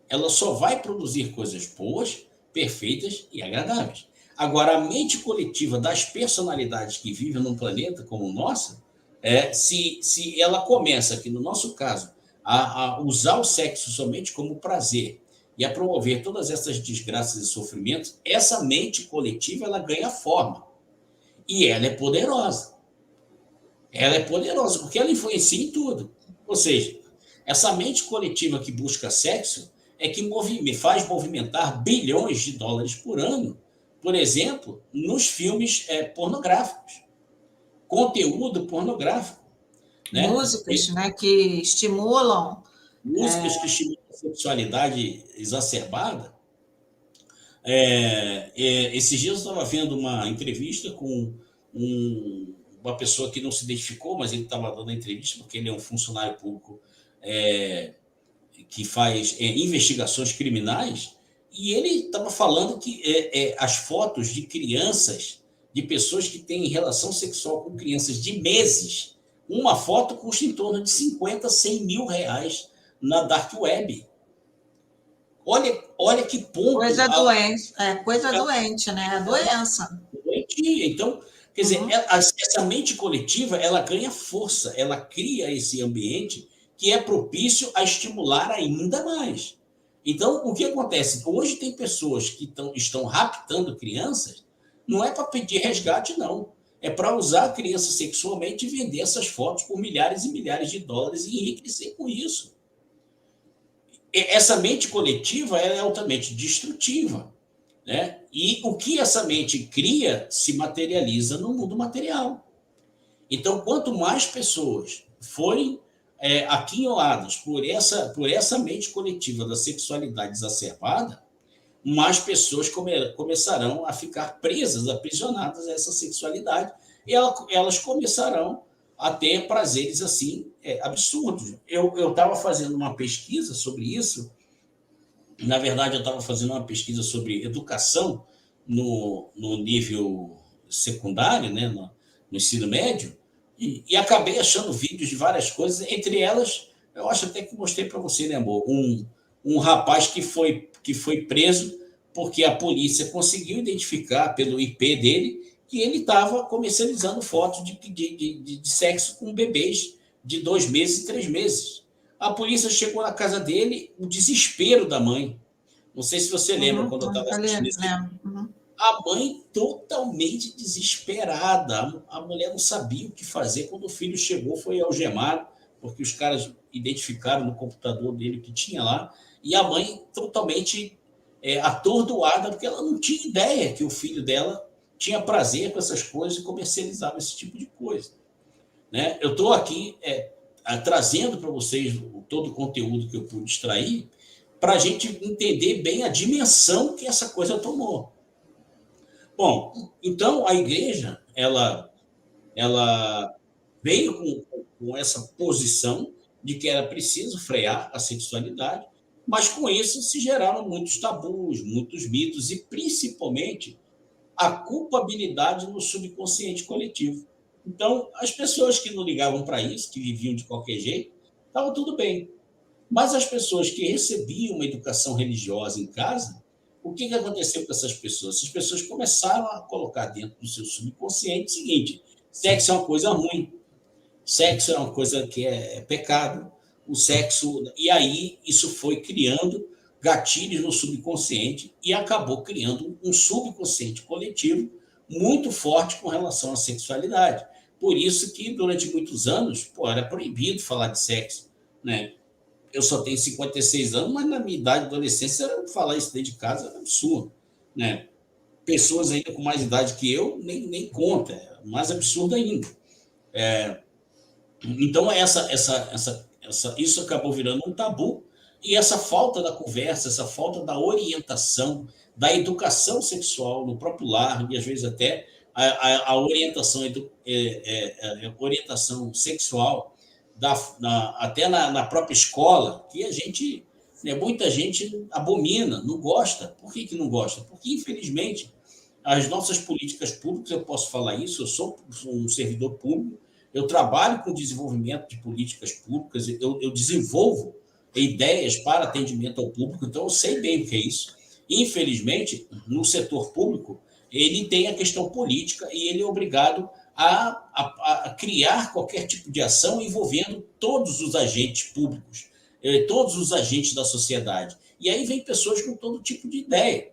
Ela só vai produzir coisas boas, perfeitas e agradáveis. Agora, a mente coletiva das personalidades que vivem num planeta como o nosso, se ela começa, aqui no nosso caso, a usar o sexo somente como prazer e a promover todas essas desgraças e sofrimentos, essa mente coletiva ela ganha forma. E ela é poderosa. Ela é poderosa, porque ela influencia em tudo. Ou seja, essa mente coletiva que busca sexo é que faz movimentar bilhões de dólares por ano, por exemplo, nos filmes pornográficos. Conteúdo pornográfico. Né?
Músicas, né, que estimulam.
Músicas que estimulam a sexualidade exacerbada. Esses dias eu estava vendo uma entrevista com uma pessoa que não se identificou, mas ele estava dando a entrevista porque ele é um funcionário público que faz investigações criminais, e ele estava falando que as fotos de crianças, de pessoas que têm relação sexual com crianças de meses, uma foto custa em torno de 50, 100 mil reais na Dark Web. Olha que ponto...
Coisa doente, né? É doença.
Doentia. Então, quer dizer, essa mente coletiva, ela ganha força, ela cria esse ambiente que é propício a estimular ainda mais. Então, o que acontece? Hoje tem pessoas que estão raptando crianças, não é para pedir resgate, não. É para usar a criança sexualmente e vender essas fotos por milhares e milhares de dólares e enriquecer com isso. Essa mente coletiva ela é altamente destrutiva. Né? E o que essa mente cria se materializa no mundo material. Então, quanto mais pessoas forem aquinhoadas por essa mente coletiva da sexualidade exacerbada, mais pessoas começarão a ficar presas, aprisionadas a essa sexualidade, e elas começarão a ter prazeres assim absurdos. Eu estava fazendo uma pesquisa sobre isso. Na verdade, eu estava fazendo uma pesquisa sobre educação no nível secundário, né, no ensino médio, e acabei achando vídeos de várias coisas, entre elas, eu acho até que mostrei para você, né, amor? Um rapaz que foi preso porque a polícia conseguiu identificar pelo IP dele que ele estava comercializando fotos de sexo com bebês de 2 meses e 3 meses. A polícia chegou na casa dele, o desespero da mãe. Não sei se você lembra quando eu estava assistindo isso. A mãe totalmente desesperada. A mulher não sabia o que fazer. Quando o filho chegou, foi algemado, porque os caras identificaram no computador dele o que tinha lá. E a mãe totalmente atordoada, porque ela não tinha ideia que o filho dela tinha prazer com essas coisas e comercializava esse tipo de coisa. Né? Eu estou aqui trazendo para vocês todo o conteúdo que eu pude extrair para a gente entender bem a dimensão que essa coisa tomou. Bom, então a igreja ela veio com essa posição de que era preciso frear a sexualidade, mas com isso se geraram muitos tabus, muitos mitos e principalmente a culpabilidade no subconsciente coletivo. Então, as pessoas que não ligavam para isso, que viviam de qualquer jeito, estava tudo bem. Mas as pessoas que recebiam uma educação religiosa em casa, o que aconteceu com essas pessoas? Essas pessoas começaram a colocar dentro do seu subconsciente o seguinte: sexo é uma coisa ruim, sexo é uma coisa que é pecado, o sexo... E aí isso foi criando gatilhos no subconsciente e acabou criando um subconsciente coletivo muito forte com relação à sexualidade. Por isso que durante muitos anos era proibido falar de sexo, né? Eu só tenho 56 anos, mas na minha idade, adolescência, falar isso dentro de casa era absurdo, né? Pessoas ainda com mais idade que eu, nem conta, é mais absurdo ainda. Então, isso acabou virando um tabu, e essa falta da conversa, essa falta da orientação, da educação sexual no próprio lar, e às vezes até a orientação sexual até na própria escola, que a gente, né, muita gente abomina, não gosta. Por que não gosta? Porque, infelizmente, as nossas políticas públicas, eu posso falar isso, eu sou um servidor público, eu trabalho com desenvolvimento de políticas públicas, eu desenvolvo ideias para atendimento ao público, então eu sei bem o que é isso. Infelizmente, no setor público, ele tem a questão política e ele é obrigado a criar qualquer tipo de ação envolvendo todos os agentes públicos, todos os agentes da sociedade. E aí vem pessoas com todo tipo de ideia.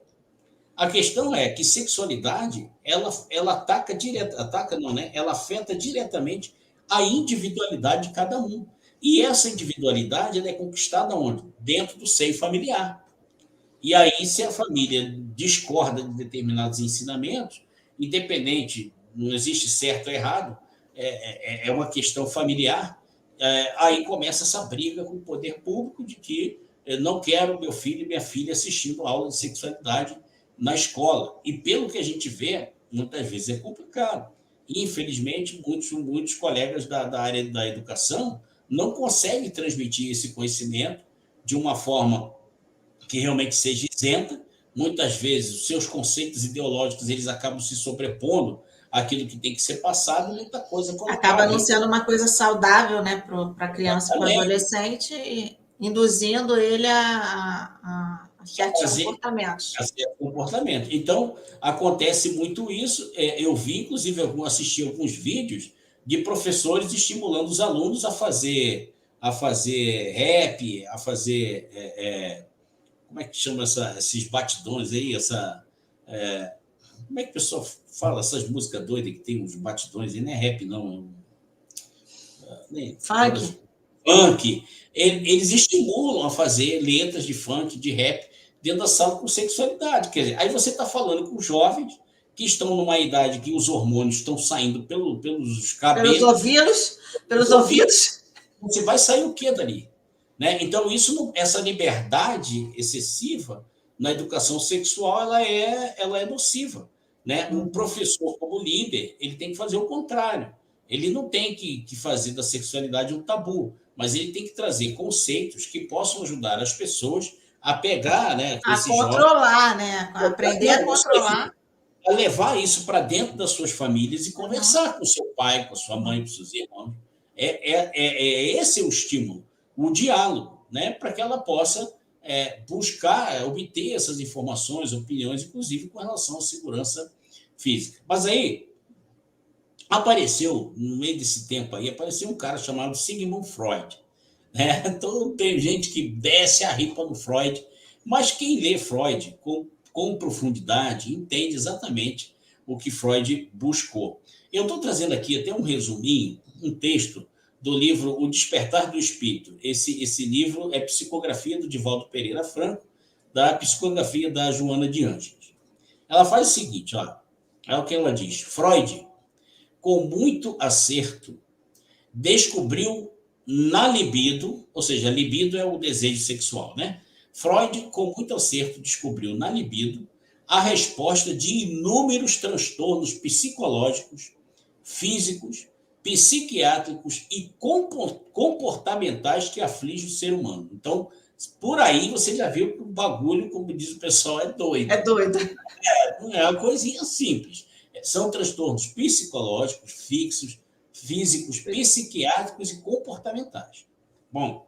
A questão é que sexualidade, ela ataca não, né? Ela afeta diretamente a individualidade de cada um. E essa individualidade ela é conquistada onde? Dentro do seio familiar. E aí, se a família discorda de determinados ensinamentos, independente, não existe certo ou errado, é uma questão familiar, aí começa essa briga com o poder público de que não quero meu filho e minha filha assistindo aula de sexualidade na escola. E pelo que a gente vê, muitas vezes é complicado. Infelizmente, muitos colegas da área da educação não conseguem transmitir esse conhecimento de uma forma que realmente seja isenta. Muitas vezes, os seus conceitos ideológicos eles acabam se sobrepondo àquilo que tem que ser passado, e muita coisa
acaba não sendo uma coisa saudável, né, para a criança e para o adolescente, induzindo ele a certos comportamentos.
Então, acontece muito isso. Eu vi, inclusive, assisti alguns vídeos de professores estimulando os alunos a fazer rap, a fazer... como é que chama esses batidões aí? Como é que o pessoal fala essas músicas doidas que tem uns batidões aí? Não é rap, não. Funk. Eles estimulam a fazer letras de funk, de rap, dentro da sala com sexualidade. Quer dizer, aí você está falando com jovens que estão numa idade que os hormônios estão saindo pelos cabelos.
Pelos ouvidos.
Você vai sair o quê dali? Né? Então, essa liberdade excessiva na educação sexual ela é nociva. Né? Um professor, como líder, ele tem que fazer o contrário. Ele não tem que fazer da sexualidade um tabu, mas ele tem que trazer conceitos que possam ajudar as pessoas a pegar, né,
a controlar, né? A aprender a controlar.
A levar isso para dentro das suas famílias e conversar com seu pai, com sua mãe, com seus irmãos. Esse é o estímulo, o diálogo, né, para que ela possa buscar, obter essas informações, opiniões, inclusive com relação à segurança física. Mas aí, apareceu, no meio desse tempo aí, apareceu um cara chamado Sigmund Freud. Né? Então, tem gente que desce a ripa no Freud, mas quem lê Freud com profundidade entende exatamente o que Freud buscou. Eu estou trazendo aqui até um resuminho, um texto do livro O Despertar do Espírito. Esse livro é psicografia do Divaldo Pereira Franco, da psicografia da Joana de Ângeles. Ela faz o seguinte, ó, é o que ela diz. Freud, com muito acerto, descobriu na libido, ou seja, libido é o desejo sexual, né? Freud, com muito acerto, descobriu na libido a resposta de inúmeros transtornos psicológicos, físicos, psiquiátricos e comportamentais que afligem o ser humano. Então, por aí você já viu que o bagulho, como diz o pessoal, é doido.
É doido.
Não é uma coisinha simples. São transtornos psicológicos, físicos, psiquiátricos e comportamentais. Bom,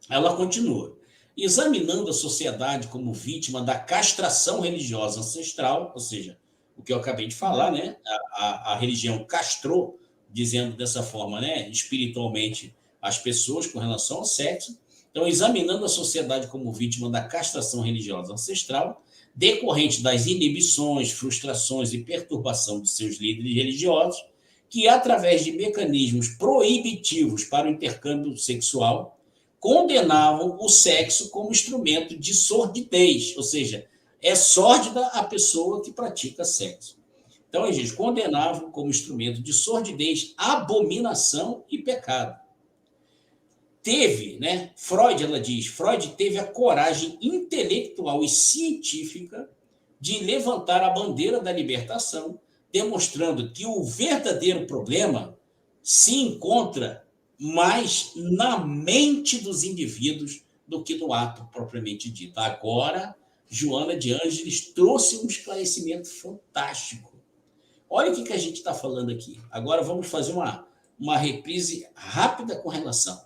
ela continua. Examinando a sociedade como vítima da castração religiosa ancestral, ou seja, o que eu acabei de falar, né? A religião castrou, dizendo dessa forma, né? Espiritualmente, as pessoas com relação ao sexo. Então, examinando a sociedade como vítima da castração religiosa ancestral, decorrente das inibições, frustrações e perturbação de seus líderes religiosos, que, através de mecanismos proibitivos para o intercâmbio sexual, condenavam o sexo como instrumento de sordidez, ou seja, é sórdida a pessoa que pratica sexo. Então, eles condenavam como instrumento de sordidez, abominação e pecado. Freud, ela diz, Freud teve a coragem intelectual e científica de levantar a bandeira da libertação, demonstrando que o verdadeiro problema se encontra mais na mente dos indivíduos do que no ato propriamente dito. Agora, Joana de Ângeles trouxe um esclarecimento fantástico. Olha o que a gente está falando aqui. Agora vamos fazer uma reprise rápida com relação.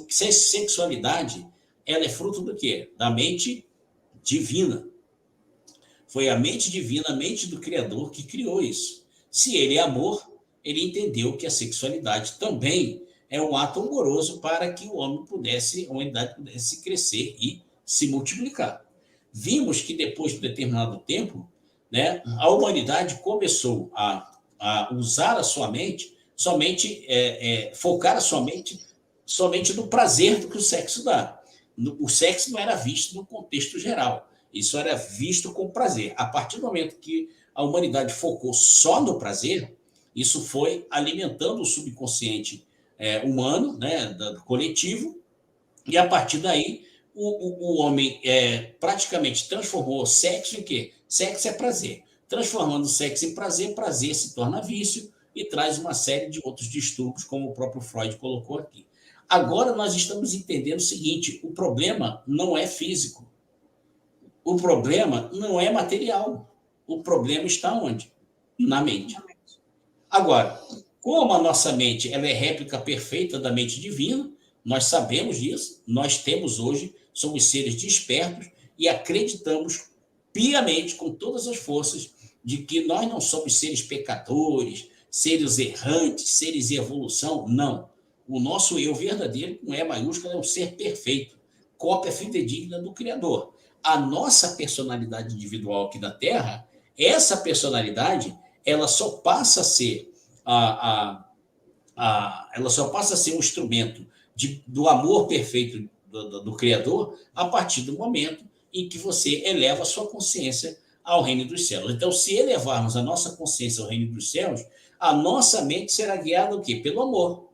Sexualidade, ela é fruto do quê? Da mente divina. Foi a mente divina, a mente do Criador que criou isso. Se ele é amor, ele entendeu que a sexualidade também é um ato amoroso para que o homem pudesse, a humanidade pudesse crescer e se multiplicar. Vimos que depois de determinado tempo, né, a humanidade começou a usar a sua mente, focar a sua mente somente no prazer do que o sexo dá. O sexo não era visto no contexto geral. Isso era visto com prazer. A partir do momento que a humanidade focou só no prazer, isso foi alimentando o subconsciente humano, né, do coletivo, e a partir daí o homem praticamente transformou o sexo em quê? Sexo é prazer. Transformando o sexo em prazer, prazer se torna vício e traz uma série de outros distúrbios, como o próprio Freud colocou aqui. Agora nós estamos entendendo o seguinte: o problema não é físico. O problema não é material. O problema está onde? Na mente. Agora, como a nossa mente ela é réplica perfeita da mente divina, nós sabemos disso, nós temos hoje, somos seres despertos e acreditamos piamente, com todas as forças, de que nós não somos seres pecadores, seres errantes, seres em evolução. Não. O nosso eu verdadeiro, com E maiúsculo, é um ser perfeito, cópia fidedigna do Criador. A nossa personalidade individual aqui da Terra, essa personalidade, ela só passa a ser ela só passa a ser um instrumento do amor perfeito do Criador a partir do momento em que você eleva a sua consciência ao reino dos céus. Então, se elevarmos a nossa consciência ao reino dos céus, a nossa mente será guiada o quê? Pelo amor.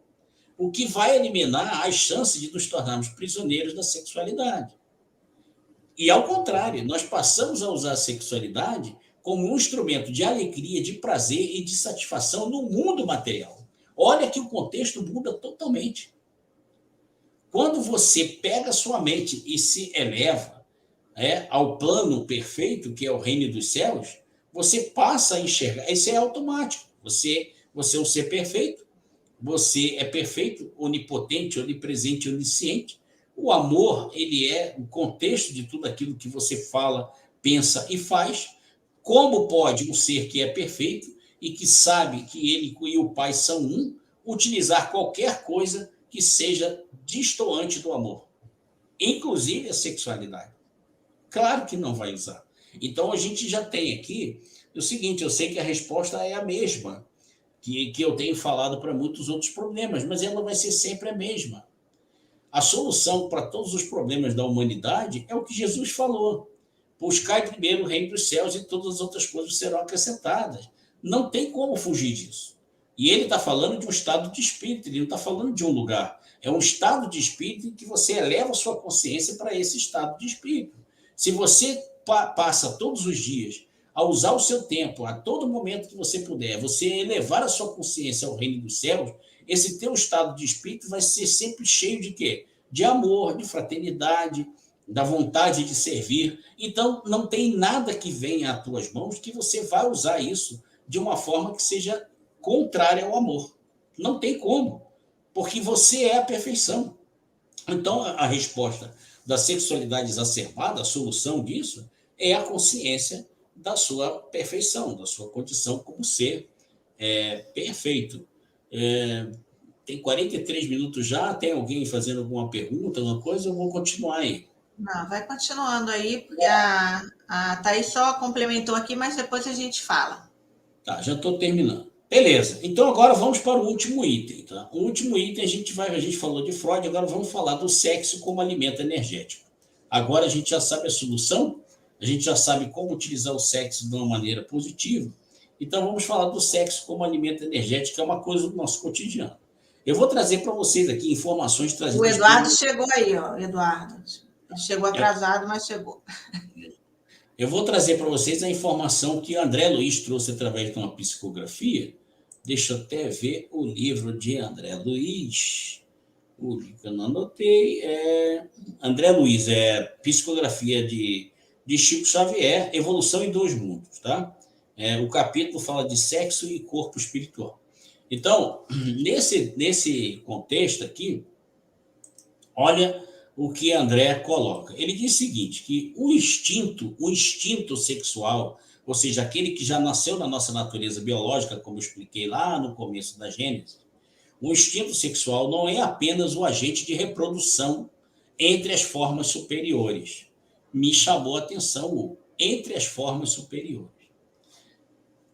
O que vai eliminar as chances de nos tornarmos prisioneiros da sexualidade. E, ao contrário, nós passamos a usar a sexualidade como um instrumento de alegria, de prazer e de satisfação no mundo material. Olha que o contexto muda totalmente. Quando você pega a sua mente e se eleva ao plano perfeito, que é o reino dos céus, você passa a enxergar. Isso é automático. Você é um ser perfeito. Você é perfeito, onipotente, onipresente, onisciente. O amor, ele é o contexto de tudo aquilo que você fala, pensa e faz. Como pode um ser que é perfeito e que sabe que ele e o Pai são um, utilizar qualquer coisa que seja destoante do amor? Inclusive a sexualidade. Claro que não vai usar. Então, a gente já tem aqui o seguinte: eu sei que a resposta é a mesma, que eu tenho falado para muitos outros problemas, mas ela vai ser sempre a mesma. A solução para todos os problemas da humanidade é o que Jesus falou: buscai primeiro o reino dos céus e todas as outras coisas serão acrescentadas. Não tem como fugir disso. E ele está falando de um estado de espírito, ele não está falando de um lugar. É um estado de espírito em que você eleva a sua consciência para esse estado de espírito. Se você passa todos os dias a usar o seu tempo, a todo momento que você puder, você elevar a sua consciência ao reino dos céus, esse teu estado de espírito vai ser sempre cheio de quê? De amor, de fraternidade, da vontade de servir. Então, não tem nada que venha às tuas mãos que você vai usar isso de uma forma que seja contrária ao amor. Não tem como, porque você é a perfeição. Então, a resposta da sexualidade exacerbada, a solução disso, é a consciência da sua perfeição, da sua condição como ser perfeito. Tem 43 minutos já, tem alguém fazendo alguma pergunta, alguma coisa? Eu vou continuar aí.
Não, vai continuando aí, porque a Thaís só complementou aqui, mas depois a gente fala.
Tá, já estou terminando. Beleza, então agora vamos para o último item. Tá? O último item, a gente falou de Freud, agora vamos falar do sexo como alimento energético. Agora a gente já sabe a solução, a gente já sabe como utilizar o sexo de uma maneira positiva, então vamos falar do sexo como alimento energético, que é uma coisa do nosso cotidiano. Eu vou trazer para vocês aqui informações trazidas...
O Eduardo chegou aí, ó, Eduardo. Ele chegou atrasado, mas chegou.
Eu vou trazer para vocês a informação que o André Luiz trouxe através de uma psicografia, Deixa eu até ver o livro de André Luiz. O livro que eu não anotei é André Luiz, é Psicografia de Chico Xavier, Evolução em Dois Mundos, tá? O capítulo fala de sexo e corpo espiritual. Então, nesse contexto aqui, olha o que André coloca. Ele diz o seguinte, que o instinto sexual, ou seja, aquele que já nasceu na nossa natureza biológica, como eu expliquei lá no começo da Gênesis, o instinto sexual não é apenas o agente de reprodução entre as formas superiores. Me chamou a atenção o entre as formas superiores.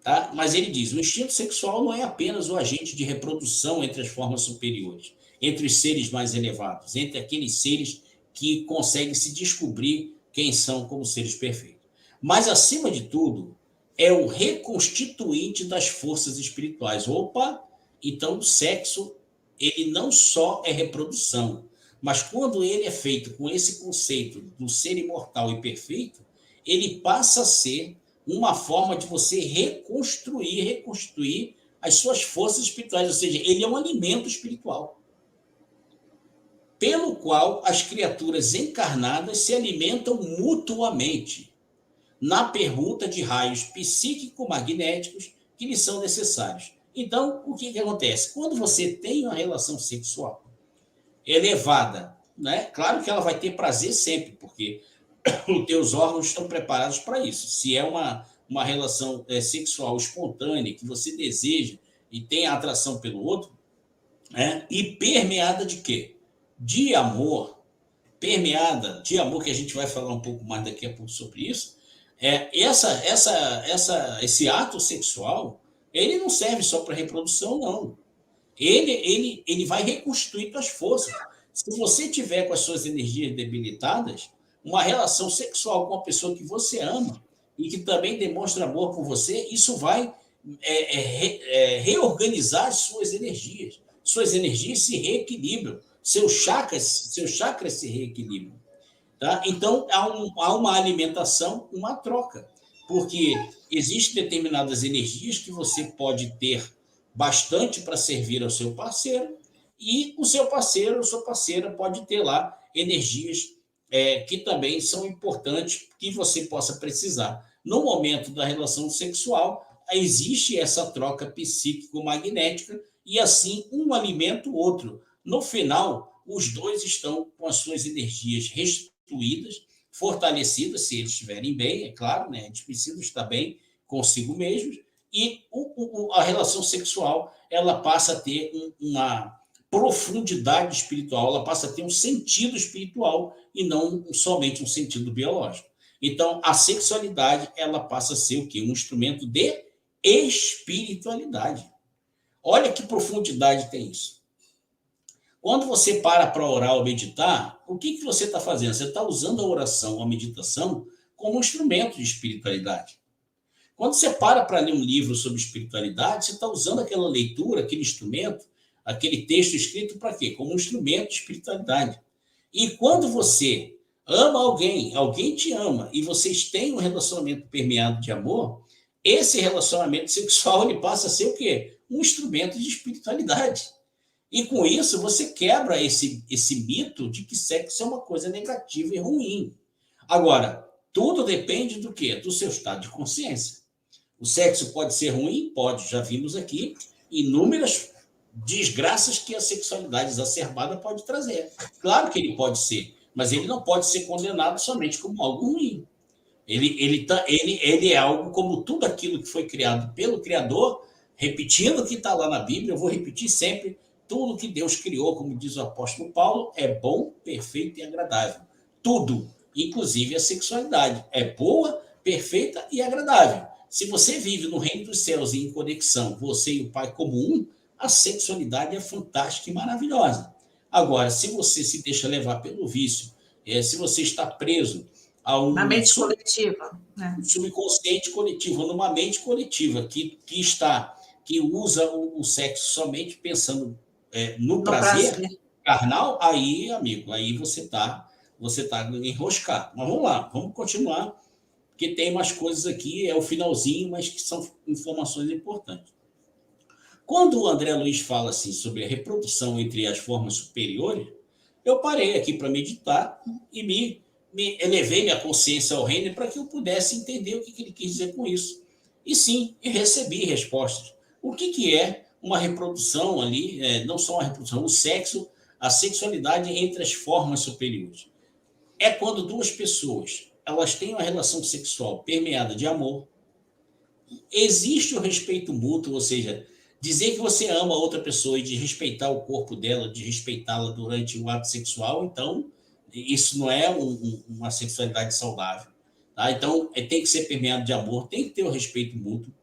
Tá? Mas ele diz, o instinto sexual não é apenas o agente de reprodução entre as formas superiores, entre os seres mais elevados, entre aqueles seres que conseguem se descobrir quem são como seres perfeitos. Mas, acima de tudo, é o reconstituinte das forças espirituais. Opa, então o sexo, ele não só é reprodução, mas quando ele é feito com esse conceito do ser imortal e perfeito, ele passa a ser uma forma de você reconstruir as suas forças espirituais, ou seja, ele é um alimento espiritual, pelo qual as criaturas encarnadas se alimentam mutuamente, na permuta de raios psíquico-magnéticos que lhes são necessários. Então, o que acontece? Quando você tem uma relação sexual elevada, né? Claro que ela vai ter prazer sempre, porque os teus órgãos estão preparados para isso. Se é uma relação sexual espontânea, que você deseja e tem a atração pelo outro, e permeada de quê? De amor. Permeada de amor, que a gente vai falar um pouco mais daqui a pouco sobre isso. Esse ato sexual, ele não serve só para reprodução, não. Ele vai reconstruir suas forças. Se você tiver com as suas energias debilitadas, uma relação sexual com uma pessoa que você ama e que também demonstra amor por você, isso vai reorganizar as suas energias. Suas energias se reequilibram, seus chakras se reequilibram. Tá? Então, há uma alimentação, uma troca, porque existem determinadas energias que você pode ter bastante para servir ao seu parceiro, e o seu parceiro ou sua parceira pode ter lá energias que também são importantes que você possa precisar. No momento da relação sexual, existe essa troca psíquico-magnética e assim um alimenta o outro. No final, os dois estão com as suas energias restituídas, fortalecidas, se eles estiverem bem, é claro, né? A gente precisa estar bem consigo mesmos, e a relação sexual ela passa a ter uma profundidade espiritual, ela passa a ter um sentido espiritual e não somente um sentido biológico. Então, a sexualidade ela passa a ser o quê? Um instrumento de espiritualidade. Olha que profundidade tem isso. Quando você para orar ou meditar, o que você está fazendo? Você está usando a oração, a meditação, como um instrumento de espiritualidade. Quando você para ler um livro sobre espiritualidade, você está usando aquela leitura, aquele instrumento, aquele texto escrito para quê? Como um instrumento de espiritualidade. E quando você ama alguém, alguém te ama, e vocês têm um relacionamento permeado de amor, esse relacionamento sexual ele passa a ser o quê? Um instrumento de espiritualidade. E com isso você quebra esse mito de que sexo é uma coisa negativa e ruim. Agora, tudo depende do quê? Do seu estado de consciência. O sexo pode ser ruim? Pode. Já vimos aqui inúmeras desgraças que a sexualidade exacerbada pode trazer. Claro que ele pode ser, mas ele não pode ser condenado somente como algo ruim. Ele é algo como tudo aquilo que foi criado pelo Criador, repetindo o que está lá na Bíblia, eu vou repetir sempre, tudo que Deus criou, como diz o apóstolo Paulo, é bom, perfeito e agradável. Tudo, inclusive a sexualidade, é boa, perfeita e agradável. Se você vive no reino dos céus e em conexão, você e o Pai como um, a sexualidade é fantástica e maravilhosa. Agora, se você se deixa levar pelo vício, se você está preso a
na mente coletiva,
né? Subconsciente coletivo, numa mente coletiva que usa o sexo somente pensando no prazer carnal, aí, amigo, aí você tá enroscado. Mas vamos lá, vamos continuar, porque tem mais coisas aqui, é o finalzinho, mas que são informações importantes. Quando o André Luiz fala assim sobre a reprodução entre as formas superiores, eu parei aqui para meditar e me elevei minha consciência ao reino para que eu pudesse entender o que ele quis dizer com isso. E sim, recebi respostas. O que é uma reprodução ali, não só uma reprodução, o sexo, a sexualidade entre as formas superiores. É quando duas pessoas elas têm uma relação sexual permeada de amor, existe o respeito mútuo, ou seja, dizer que você ama outra pessoa e de respeitar o corpo dela, de respeitá-la durante o ato sexual, então isso não é uma sexualidade saudável. Tá? Então, tem que ser permeado de amor, tem que ter o respeito mútuo,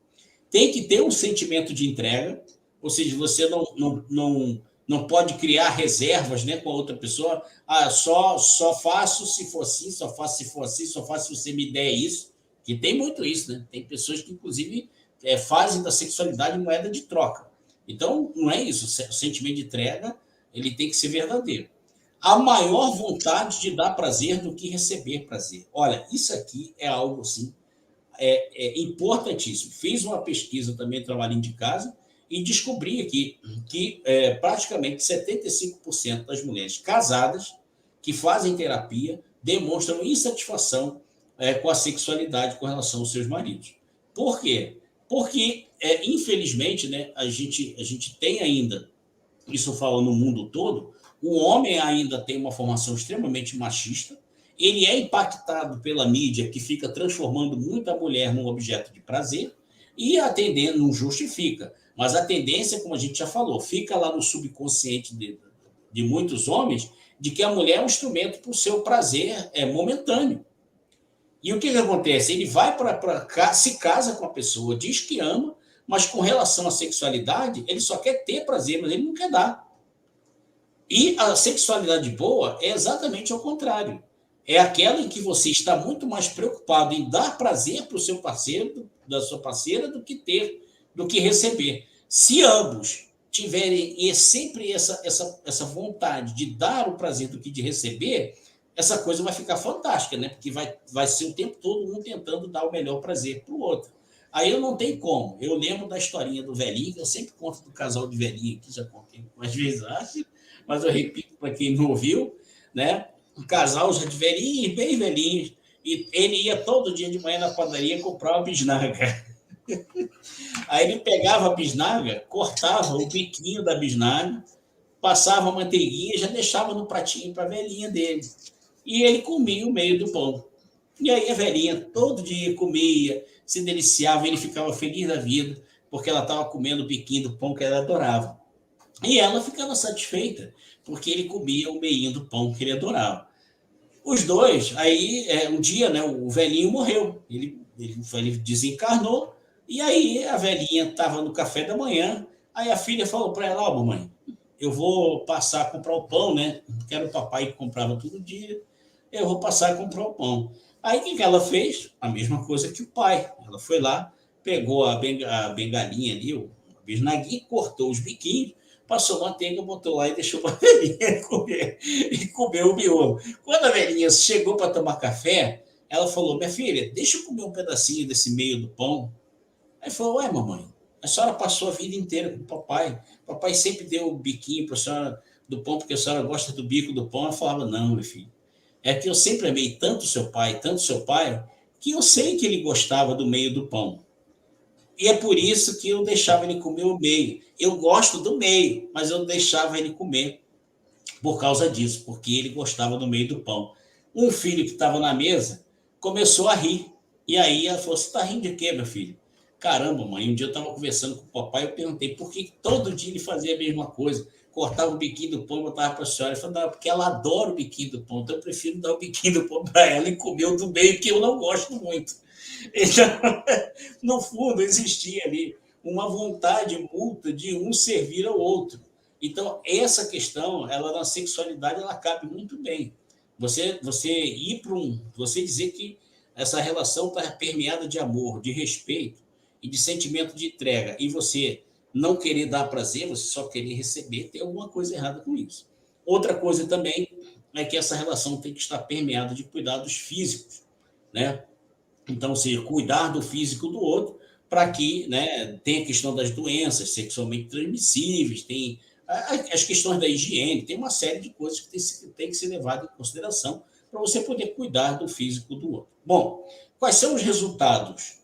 tem que ter um sentimento de entrega, ou seja, você não pode criar reservas, né, com a outra pessoa. Só faço se for assim, só faço se for assim, só faço se você me der isso. Que tem muito isso, né? Tem pessoas que, inclusive, fazem da sexualidade moeda de troca. Então, não é isso. O sentimento de entrega ele tem que ser verdadeiro. A maior vontade de dar prazer do que receber prazer. Olha, isso aqui é algo assim importantíssimo. Fiz uma pesquisa também, trabalhando de casa, e descobri aqui que praticamente 75% das mulheres casadas que fazem terapia demonstram insatisfação com a sexualidade com relação aos seus maridos. Por quê? Porque, infelizmente, né, a gente tem ainda, isso fala no mundo todo, o homem ainda tem uma formação extremamente machista, ele é impactado pela mídia, que fica transformando muito a mulher num objeto de prazer, e a tendência não justifica, mas a tendência, como a gente já falou, fica lá no subconsciente de muitos homens, de que a mulher é um instrumento para o seu prazer momentâneo. E o que acontece? Ele vai se casa com a pessoa, diz que ama, mas com relação à sexualidade, ele só quer ter prazer, mas ele não quer dar. E a sexualidade boa é exatamente ao contrário. É aquela em que você está muito mais preocupado em dar prazer para o seu parceiro, da sua parceira, do que receber. Se ambos tiverem sempre essa vontade de dar o prazer do que de receber, essa coisa vai ficar fantástica, né? Porque vai ser o tempo todo um tentando dar o melhor prazer para o outro. Aí eu não tenho como. Eu lembro da historinha do velhinho, que eu sempre conto do casal de velhinho, que já contei umas vezes, acho, mas eu repito para quem não ouviu, né? Um casal já de velhinhos, bem velhinhos, e ele ia todo dia de manhã na padaria comprar uma bisnaga. Aí ele pegava a bisnaga, cortava o biquinho da bisnaga, passava a manteiguinha e já deixava no pratinho para a velhinha dele. E ele comia o meio do pão. E aí a velhinha todo dia comia, se deliciava, ele ficava feliz da vida, porque ela estava comendo o biquinho do pão que ela adorava. E ela ficava satisfeita, porque ele comia o meinho do pão que ele adorava. Os dois, aí um dia, né, o velhinho morreu, ele desencarnou, e aí a velhinha estava no café da manhã, aí a filha falou para ela: mamãe, eu vou passar a comprar o pão, né? Que era o papai que comprava todo dia, eu vou passar a comprar o pão. Aí o que ela fez? A mesma coisa que o pai. Ela foi lá, pegou a bengalinha ali, a bisnaguinha, cortou os biquinhos, passou manteiga, botou lá e deixou para a velhinha comer. E comeu o miolo. Quando a velhinha chegou para tomar café, ela falou: minha filha, deixa eu comer um pedacinho desse meio do pão. Aí falou: ué, mamãe, a senhora passou a vida inteira com o papai. O papai sempre deu o biquinho para a senhora do pão, porque a senhora gosta do bico do pão. Ela falava: não, meu filho, é que eu sempre amei tanto seu pai, que eu sei que ele gostava do meio do pão. E é por isso que eu deixava ele comer o meio. Eu gosto do meio, mas eu deixava ele comer por causa disso, porque ele gostava do meio do pão. Um filho que estava na mesa começou a rir. E aí ela falou: você está rindo de quê, meu filho? Caramba, mãe, um dia eu estava conversando com o papai, eu perguntei por que todo dia ele fazia a mesma coisa. Cortava o biquinho do pão e botava para a senhora. Ele falou: não, porque ela adora o biquinho do pão, então eu prefiro dar o biquinho do pão para ela e comer o do meio, que eu não gosto muito. Então, no fundo, existia ali uma vontade mútua de um servir ao outro. Então, essa questão, ela na sexualidade, ela cabe muito bem. Você ir para você dizer que essa relação está permeada de amor, de respeito e de sentimento de entrega, e você não querer dar prazer, você só querer receber, tem alguma coisa errada com isso. Outra coisa também é que essa relação tem que estar permeada de cuidados físicos, né? Então, ou seja, cuidar do físico do outro para que, né, tem a questão das doenças sexualmente transmissíveis, tem as questões da higiene, tem uma série de coisas que tem que ser levado em consideração para você poder cuidar do físico do outro. Bom, quais são os resultados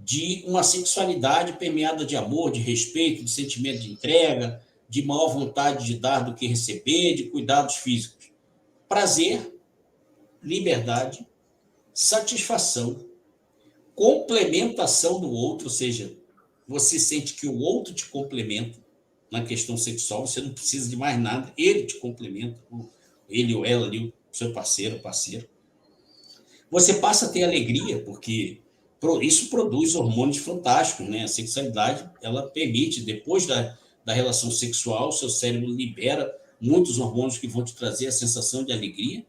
de uma sexualidade permeada de amor, de respeito, de sentimento de entrega, de maior vontade de dar do que receber, de cuidados físicos? Prazer, liberdade, satisfação, complementação do outro, ou seja, você sente que o outro te complementa na questão sexual, você não precisa de mais nada, ele te complementa, ele ou ela ali, o seu parceiro ou parceira. Você passa a ter alegria, porque isso produz hormônios fantásticos, né? A sexualidade, ela permite, depois da relação sexual, seu cérebro libera muitos hormônios que vão te trazer a sensação de alegria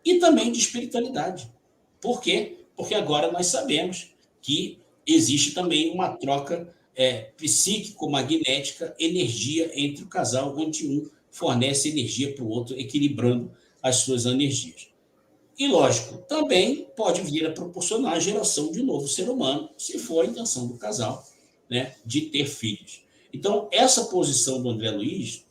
e também de espiritualidade. Por quê? Porque agora nós sabemos que existe também uma troca psíquico-magnética, energia entre o casal, onde um fornece energia para o outro, equilibrando as suas energias. E, lógico, também pode vir a proporcionar a geração de um novo ser humano, se for a intenção do casal, né, de ter filhos. Então, essa posição do André Luiz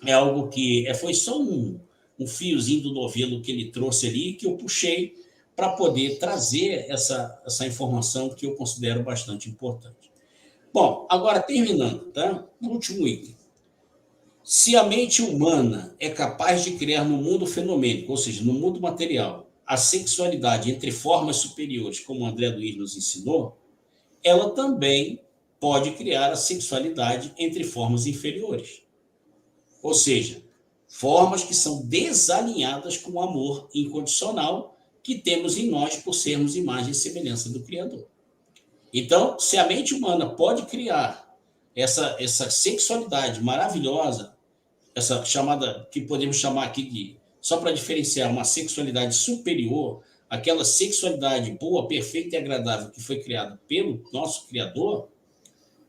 é algo que foi só um fiozinho do novelo que ele trouxe ali, que eu puxei para poder trazer essa informação que eu considero bastante importante. Bom, agora terminando, tá? O último item. Se a mente humana é capaz de criar no mundo fenomênico, ou seja, no mundo material, a sexualidade entre formas superiores, como o André Luiz nos ensinou, ela também pode criar a sexualidade entre formas inferiores. Ou seja, formas que são desalinhadas com o amor incondicional que temos em nós por sermos imagem e semelhança do Criador. Então, se a mente humana pode criar essa sexualidade maravilhosa, essa chamada, que podemos chamar aqui de, só para diferenciar, uma sexualidade superior, aquela sexualidade boa, perfeita e agradável que foi criada pelo nosso Criador,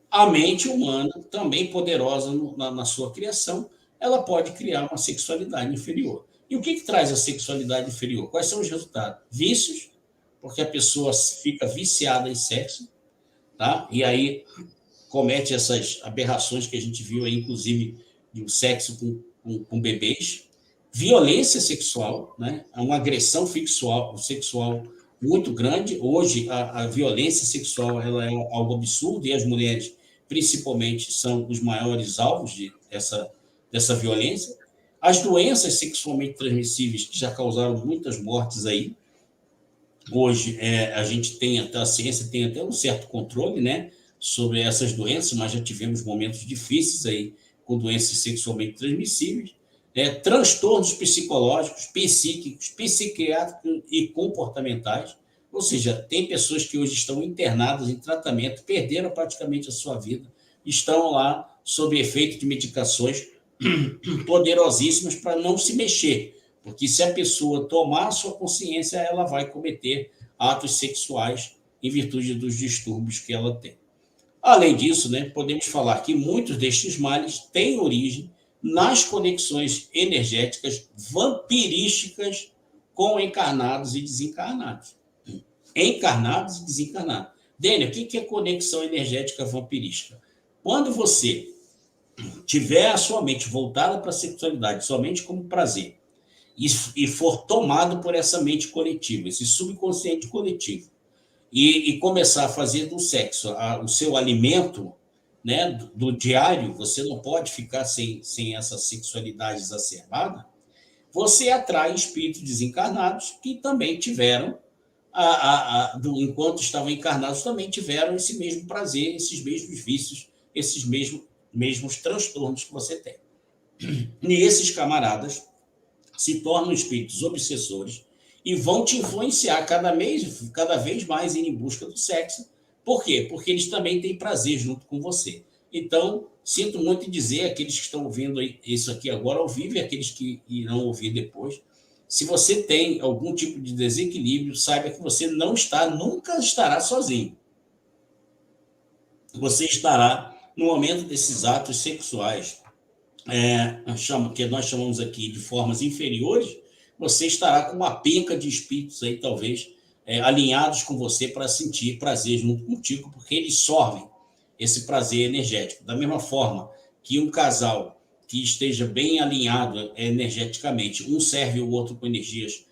a mente humana, também poderosa na sua criação, ela pode criar uma sexualidade inferior. E o que traz a sexualidade inferior? Quais são os resultados? Vícios, porque a pessoa fica viciada em sexo, tá? E aí comete essas aberrações que a gente viu aí, inclusive, de um sexo com bebês. Violência sexual, né? Uma agressão sexual muito grande. Hoje, a violência sexual ela é algo absurdo e as mulheres, principalmente, são os maiores alvos dessa violência. As doenças sexualmente transmissíveis, que já causaram muitas mortes aí. Hoje, a gente tem até, a ciência tem até um certo controle, né, sobre essas doenças, mas já tivemos momentos difíceis aí com doenças sexualmente transmissíveis, transtornos psicológicos, psíquicos, psiquiátricos e comportamentais. Ou seja, tem pessoas que hoje estão internadas em tratamento, perderam praticamente a sua vida, estão lá sob efeito de medicações poderosíssimas para não se mexer, porque se a pessoa tomar a sua consciência, ela vai cometer atos sexuais em virtude dos distúrbios que ela tem. Além disso, né, podemos falar que muitos destes males têm origem nas conexões energéticas vampirísticas com encarnados e desencarnados. Encarnados e desencarnados. Dênia, o que é conexão energética vampirística? Quando você tiver a sua mente voltada para a sexualidade, somente como prazer, e for tomado por essa mente coletiva, esse subconsciente coletivo, e começar a fazer do sexo o seu alimento, né, do diário, você não pode ficar sem essa sexualidade exacerbada, você atrai espíritos desencarnados que também tiveram, enquanto estavam encarnados, também tiveram esse mesmo prazer, esses mesmos vícios, esses mesmos transtornos que você tem. E esses camaradas se tornam espíritos obsessores e vão te influenciar cada vez mais em busca do sexo. Por quê? Porque eles também têm prazer junto com você. Então, sinto muito em dizer, aqueles que estão ouvindo isso aqui agora ao vivo e aqueles que irão ouvir depois, se você tem algum tipo de desequilíbrio, saiba que você nunca estará sozinho. Você estará, no momento desses atos sexuais, que nós chamamos aqui de formas inferiores, você estará com uma penca de espíritos aí, talvez, alinhados com você para sentir prazer junto contigo, porque eles sorvem esse prazer energético. Da mesma forma que um casal que esteja bem alinhado energeticamente, um serve o outro com energias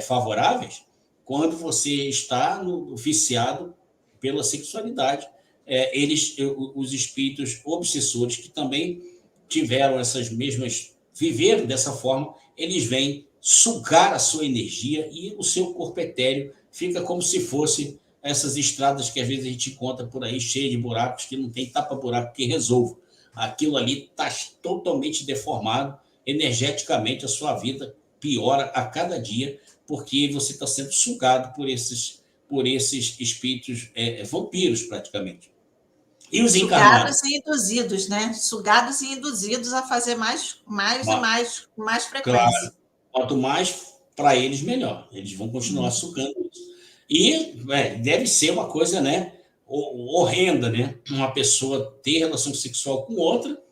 favoráveis, quando você está viciado pela sexualidade, os espíritos obsessores que também tiveram essas mesmas, viveram dessa forma, eles vêm sugar a sua energia e o seu corpo etéreo fica como se fosse essas estradas que às vezes a gente encontra por aí, cheias de buracos, que não tem tapa-buraco que resolva. Aquilo ali está totalmente deformado, energeticamente a sua vida piora a cada dia, porque você está sendo sugado por esses espíritos vampiros, praticamente. E os encarnados?
Sugados e induzidos, né? Sugados e induzidos a fazer mais e mais frequência.
Claro. Quanto mais para eles, melhor. Eles vão continuar sugando isso. E deve ser uma coisa, né, horrenda, né? Uma pessoa ter relação sexual com outra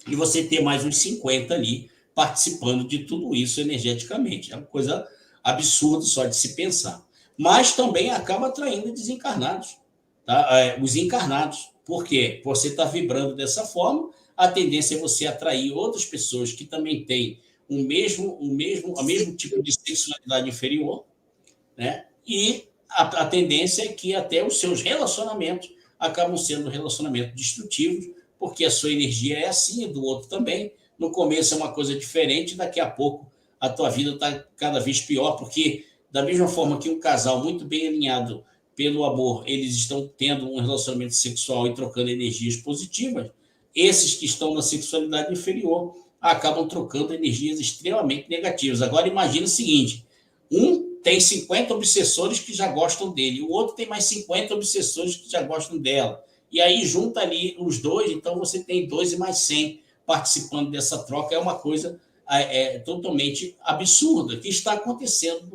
e você ter mais uns 50 ali participando de tudo isso energeticamente. É uma coisa absurda só de se pensar. Mas também acaba atraindo desencarnados, tá? Os encarnados. Por quê? Você está vibrando dessa forma, a tendência é você atrair outras pessoas que também têm o mesmo tipo de sexualidade inferior, né? E a tendência é que até os seus relacionamentos acabam sendo relacionamentos destrutivos, porque a sua energia é assim, e do outro também. No começo é uma coisa diferente, daqui a pouco a tua vida está cada vez pior, porque da mesma forma que um casal muito bem alinhado pelo amor, eles estão tendo um relacionamento sexual e trocando energias positivas, esses que estão na sexualidade inferior acabam trocando energias extremamente negativas. Agora imagina o seguinte, um tem 50 obsessores que já gostam dele, o outro tem mais 50 obsessores que já gostam dela. E aí junta ali os dois, então você tem 2 e mais 100 participando dessa troca. É uma coisa totalmente absurda que está acontecendo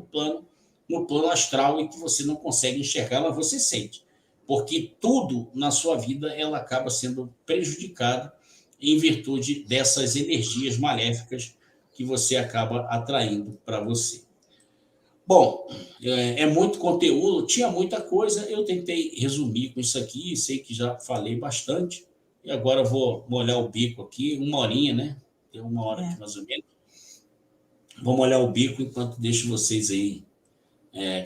no plano astral e que você não consegue enxergar, mas você sente. Porque tudo na sua vida ela acaba sendo prejudicado em virtude dessas energias maléficas que você acaba atraindo para você. Bom, é muito conteúdo, tinha muita coisa, eu tentei resumir com isso aqui, sei que já falei bastante, e agora eu vou molhar o bico aqui, 1 horinha, né? Tem 1 hora aqui mais ou menos. Vou molhar o bico enquanto deixo vocês aí,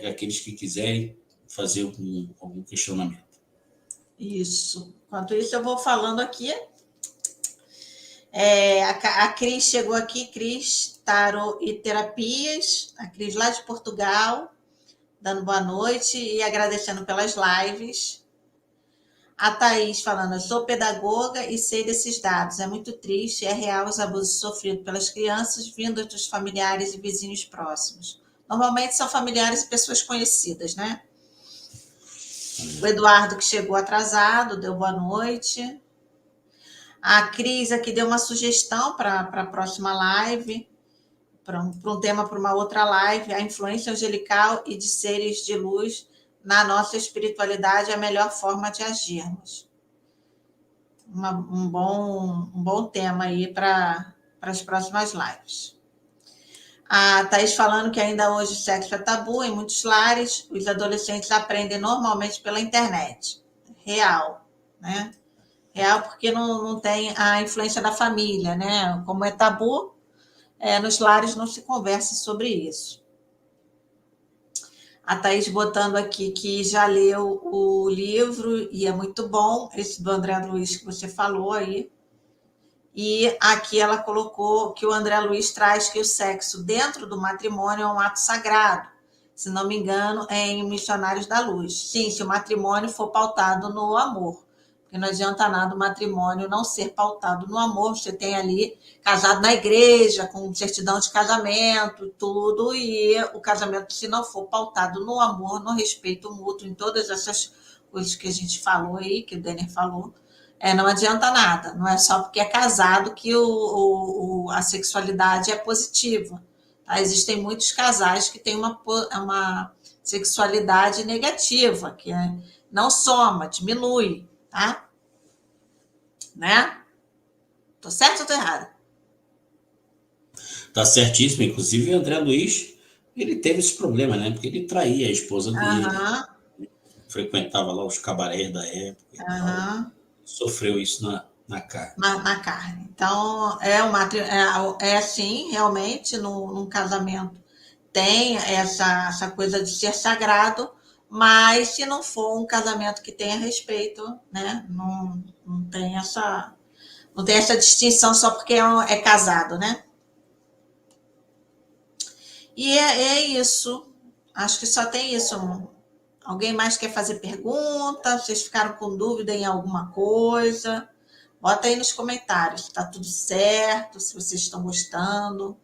aqueles que quiserem fazer algum questionamento.
Isso. Enquanto isso, eu vou falando aqui. A Cris chegou aqui, Cris Tarot e Terapias, a Cris lá de Portugal, dando boa noite e agradecendo pelas lives. A Thaís falando, eu sou pedagoga e sei desses dados, é muito triste, é real os abusos sofridos pelas crianças vindos dos familiares e vizinhos próximos. Normalmente são familiares e pessoas conhecidas, né? O Eduardo, que chegou atrasado, deu boa noite. A Cris aqui deu uma sugestão para a próxima live, para um tema para uma outra live, a influência angelical e de seres de luz na nossa espiritualidade é a melhor forma de agirmos. Um bom tema aí para as próximas lives. A Thaís falando que ainda hoje o sexo é tabu em muitos lares, os adolescentes aprendem normalmente pela internet. Real, né? Real porque não tem a influência da família, né? Como é tabu, nos lares não se conversa sobre isso. A Thaís botando aqui que já leu o livro e é muito bom, esse do André Luiz que você falou aí. E aqui ela colocou que o André Luiz traz que o sexo dentro do matrimônio é um ato sagrado. Se não me engano, é em Missionários da Luz. Sim, se o matrimônio for pautado no amor. Porque não adianta nada o matrimônio não ser pautado no amor. Você tem ali casado na igreja, com certidão de casamento, tudo, e o casamento, se não for pautado no amor, no respeito mútuo, em todas essas coisas que a gente falou aí, que o Denner falou, não adianta nada. Não é só porque é casado que a sexualidade é positiva. Tá? Existem muitos casais que têm uma sexualidade negativa, que não soma, diminui. Tá? Né? Tô certo ou tô errada?
Tá certíssimo. Inclusive, o André Luiz Ele teve esse problema, né? Porque ele traía a esposa dele,
Aham,
frequentava lá os cabarés da época e tal.
aham.
Sofreu isso na carne.
Na carne. Então, é assim, realmente, num casamento tem essa coisa de ser sagrado, mas se não for um casamento que tenha respeito, né? Não tem essa distinção só porque é casado, né? E é isso. Acho que só tem isso. Alguém mais quer fazer pergunta? Vocês ficaram com dúvida em alguma coisa? Bota aí nos comentários se está tudo certo, se vocês estão gostando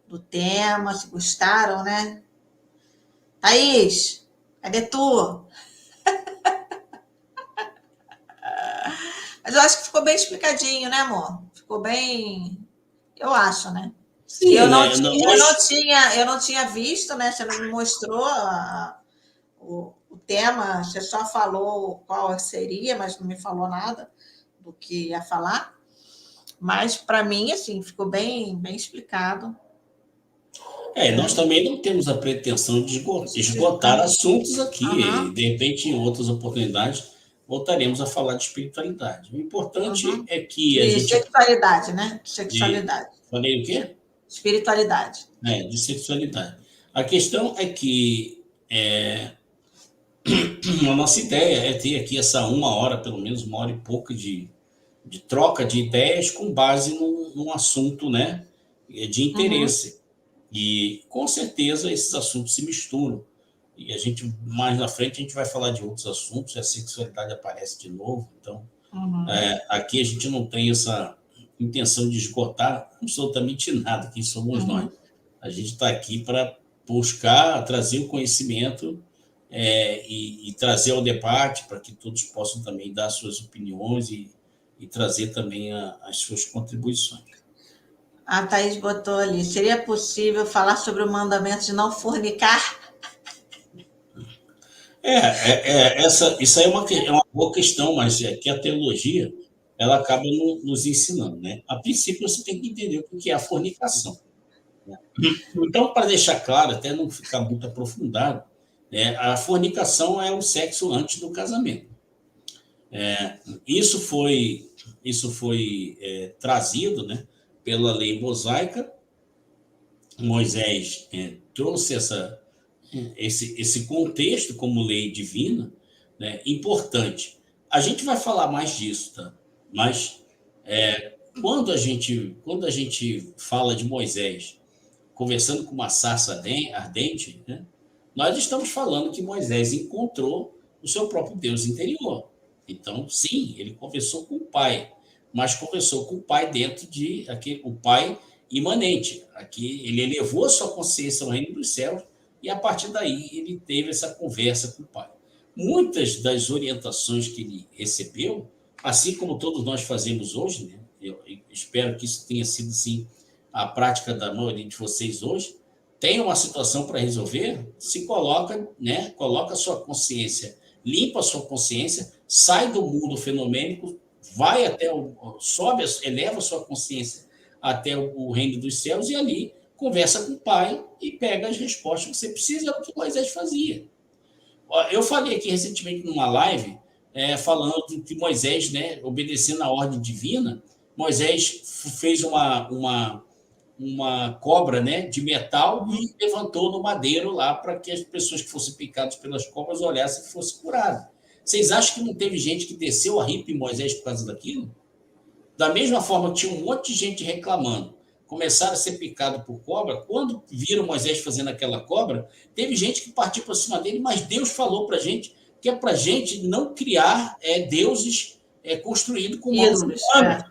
do tema, se gostaram, né? Thaís, cadê tu? Mas eu acho que ficou bem explicadinho, né, amor? Ficou bem. Eu acho, né?
Sim, né?
Eu não tinha visto, né? Você não me mostrou o tema, você só falou qual seria, mas não me falou nada do que ia falar. Mas, para mim, assim, ficou bem explicado.
Nós também não temos a pretensão de esgotar assuntos aqui.
Uhum,
De repente, em outras oportunidades, voltaremos a falar de espiritualidade. O importante
uhum.
é que a
De
gente.
sexualidade, né?
De,
Sexualidade.
falei o quê?
Espiritualidade.
De sexualidade. A questão é que a nossa ideia é ter aqui essa 1 hora, pelo menos 1 hora e pouca de troca de ideias com base num assunto, né, de
Uhum,
interesse. E com certeza esses assuntos se misturam. E a gente, mais na frente, a gente vai falar de outros assuntos, e a sexualidade aparece de novo. Então,
uhum,
aqui a gente não tem essa intenção de esgotar absolutamente nada, quem somos nós.
uhum.
A gente está aqui para buscar trazer o conhecimento e trazer ao debate para que todos possam também dar suas opiniões e trazer também as suas contribuições.
A Thaís botou ali. Seria possível falar sobre o mandamento de não fornicar?
Isso aí é uma boa questão, mas é que a teologia ela acaba nos ensinando, né? A princípio, você tem que entender o que é a fornicação. Né? Então, para deixar claro, até não ficar muito aprofundado, né, a fornicação é o sexo antes do casamento. Isso foi, isso foi trazido, né, pela lei mosaica. Moisés trouxe esse contexto como lei divina, né, importante. A gente vai falar mais disso, tá? Mas quando a gente fala de Moisés conversando com uma sarça ardente, né, nós estamos falando que Moisés encontrou o seu próprio Deus interior. Então, sim, ele conversou com o Pai, mas conversou com o Pai dentro o Pai imanente. Aqui ele elevou a sua consciência ao reino dos céus e a partir daí ele teve essa conversa com o Pai. Muitas das orientações que ele recebeu, assim como todos nós fazemos hoje, né? Eu espero que isso tenha sido assim a prática da maioria de vocês hoje, tem uma situação para resolver, se coloca, né? Coloca a sua consciência, limpa a sua consciência, sai do mundo fenomênico, vai até sobe, eleva a sua consciência até o reino dos céus e ali conversa com o Pai e pega as respostas que você precisa, é o que Moisés fazia. Eu falei aqui recentemente numa live, falando que Moisés, né, obedecendo a ordem divina, Moisés fez uma cobra, né, de metal e levantou no madeiro lá para que as pessoas que fossem picadas pelas cobras olhassem e fossem curadas. Vocês acham que não teve gente que desceu a ripa em Moisés por causa daquilo? Da mesma forma que tinha um monte de gente reclamando, começaram a ser picados por cobra, quando viram Moisés fazendo aquela cobra, teve gente que partiu para cima dele, mas Deus falou para a gente que é para a gente não criar deuses construídos com mãos
Ídolos,
humanas.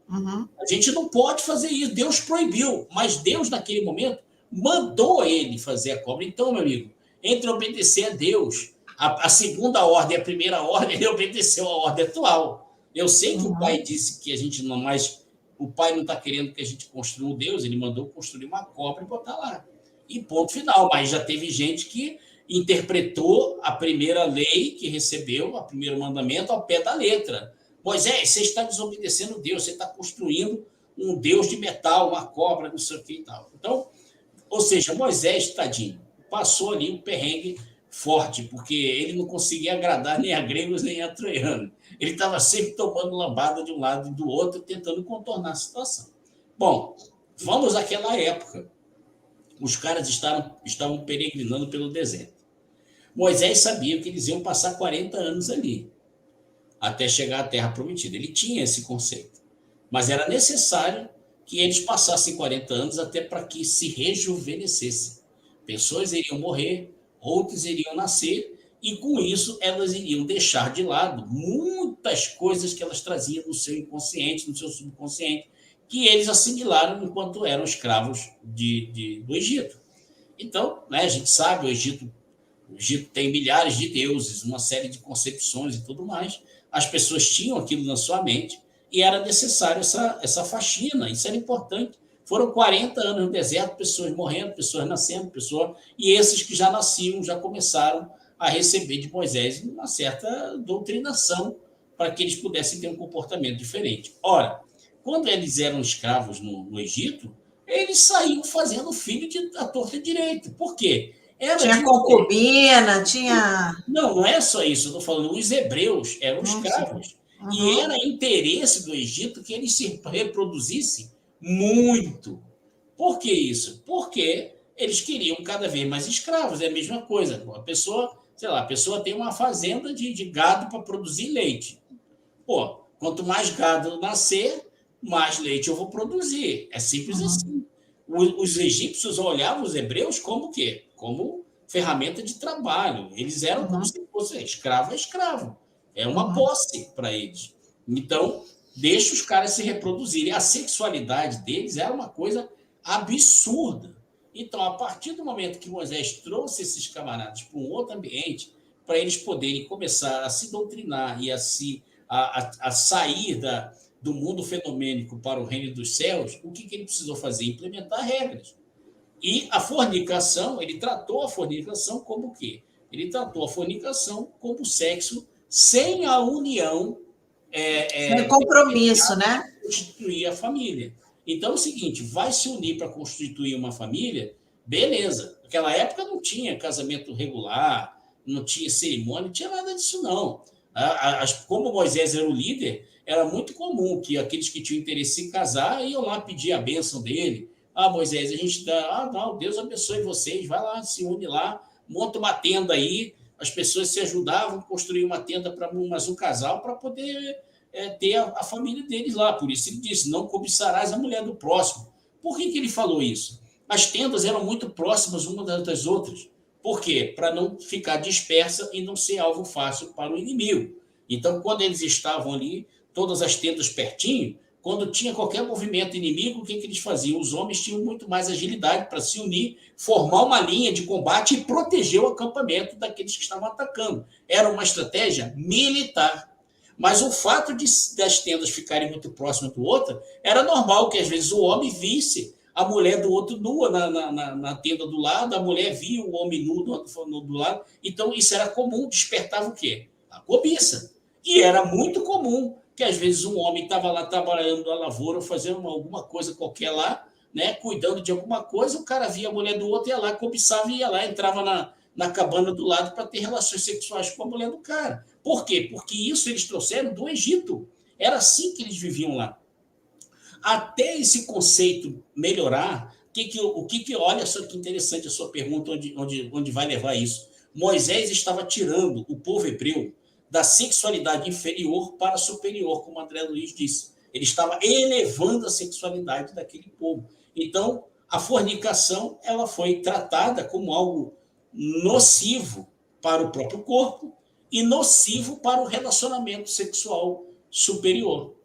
Uhum.
A gente não pode fazer isso, Deus proibiu, mas Deus, naquele momento, mandou ele fazer a cobra. Então, meu amigo, entre obedecer a Deus, a segunda ordem e a primeira ordem, ele obedeceu a ordem atual. Eu sei que o Pai disse que a gente não mais. O Pai não está querendo que a gente construa um Deus, ele mandou construir uma cobra e botar lá. E ponto final. Mas já teve gente que interpretou a primeira lei que recebeu, o primeiro mandamento, ao pé da letra. Moisés, você está desobedecendo Deus, você está construindo um Deus de metal, uma cobra, não sei o que e tal. Então, ou seja, Moisés, tadinho, passou ali um perrengue forte, porque ele não conseguia agradar nem a gregos nem a troianos. Ele estava sempre tomando lambada de um lado e do outro, tentando contornar a situação. Bom, vamos àquela época. Os caras estavam peregrinando pelo deserto. Moisés sabia que eles iam passar 40 anos ali, até chegar à Terra Prometida. Ele tinha esse conceito. Mas era necessário que eles passassem 40 anos até para que se rejuvenescessem. Pessoas iriam morrer, outros iriam nascer, e com isso elas iriam deixar de lado muitas coisas que elas traziam no seu inconsciente, no seu subconsciente, que eles assimilaram enquanto eram escravos do Egito. Então, né, a gente sabe, o Egito tem milhares de deuses, uma série de concepções e tudo mais. As pessoas tinham aquilo na sua mente e era necessário essa faxina, isso era importante. Foram 40 anos no deserto, pessoas morrendo, pessoas nascendo, e esses que já nasciam já começaram a receber de Moisés uma certa doutrinação para que eles pudessem ter um comportamento diferente. Ora, quando eles eram escravos no Egito, eles saíam fazendo filho à torta direito. Por quê?
Tinha concubina, tinha...
Não é só isso, eu estou falando, os hebreus eram escravos. Uhum. E era interesse do Egito que eles se reproduzissem muito. Por que isso? Porque eles queriam cada vez mais escravos, é a mesma coisa. A pessoa tem uma fazenda de gado para produzir leite. Pô, quanto mais gado nascer, mais leite eu vou produzir. É simples assim. Os egípcios olhavam os hebreus como o quê? Como ferramenta de trabalho. Eles eram como se fosse escravo é escravo. É uma posse para eles. Então, deixa os caras se reproduzirem. A sexualidade deles era uma coisa absurda. Então, a partir do momento que Moisés trouxe esses camaradas para um outro ambiente, para eles poderem começar a se doutrinar e a sair do mundo fenomênico para o reino dos céus, o que ele precisou fazer? Implementar regras. E a fornicação, ele tratou a fornicação como o quê? Ele tratou a fornicação como sexo sem a união...
sem compromisso, né?
Constituir a família. Então, é o seguinte, vai se unir para constituir uma família, beleza. Naquela época não tinha casamento regular, não tinha cerimônia, não tinha nada disso, não. Como Moisés era o líder, era muito comum que aqueles que tinham interesse em casar iam lá pedir a bênção dele. Moisés, a gente dá... não, Deus abençoe vocês, vai lá, se une lá, monta uma tenda aí, as pessoas se ajudavam, construir uma tenda para mais um casal para poder ter a família deles lá. Por isso ele disse, não cobiçarás a mulher do próximo. Por que ele falou isso? As tendas eram muito próximas umas das outras. Por quê? Para não ficar dispersa e não ser alvo fácil para o inimigo. Então, quando eles estavam ali, todas as tendas pertinho, quando tinha qualquer movimento inimigo, o que eles faziam? Os homens tinham muito mais agilidade para se unir, formar uma linha de combate e proteger o acampamento daqueles que estavam atacando. Era uma estratégia militar. Mas o fato das tendas ficarem muito próximas do outro, era normal que, às vezes, o homem visse a mulher do outro nua na tenda do lado, a mulher via o homem nu do lado. Então, isso era comum, despertava o quê? A cobiça. E era muito comum que, às vezes, um homem estava lá trabalhando na lavoura, fazendo alguma coisa qualquer lá, né, cuidando de alguma coisa, o cara via a mulher do outro, ia lá, cobiçava e ia lá, entrava na cabana do lado para ter relações sexuais com a mulher do cara. Por quê? Porque isso eles trouxeram do Egito. Era assim que eles viviam lá. Até esse conceito melhorar, olha só que interessante a sua pergunta, onde vai levar isso. Moisés estava tirando o povo hebreu da sexualidade inferior para superior, como André Luiz disse. Ele estava elevando a sexualidade daquele povo. Então, a fornicação ela foi tratada como algo nocivo para o próprio corpo e nocivo para o relacionamento sexual superior.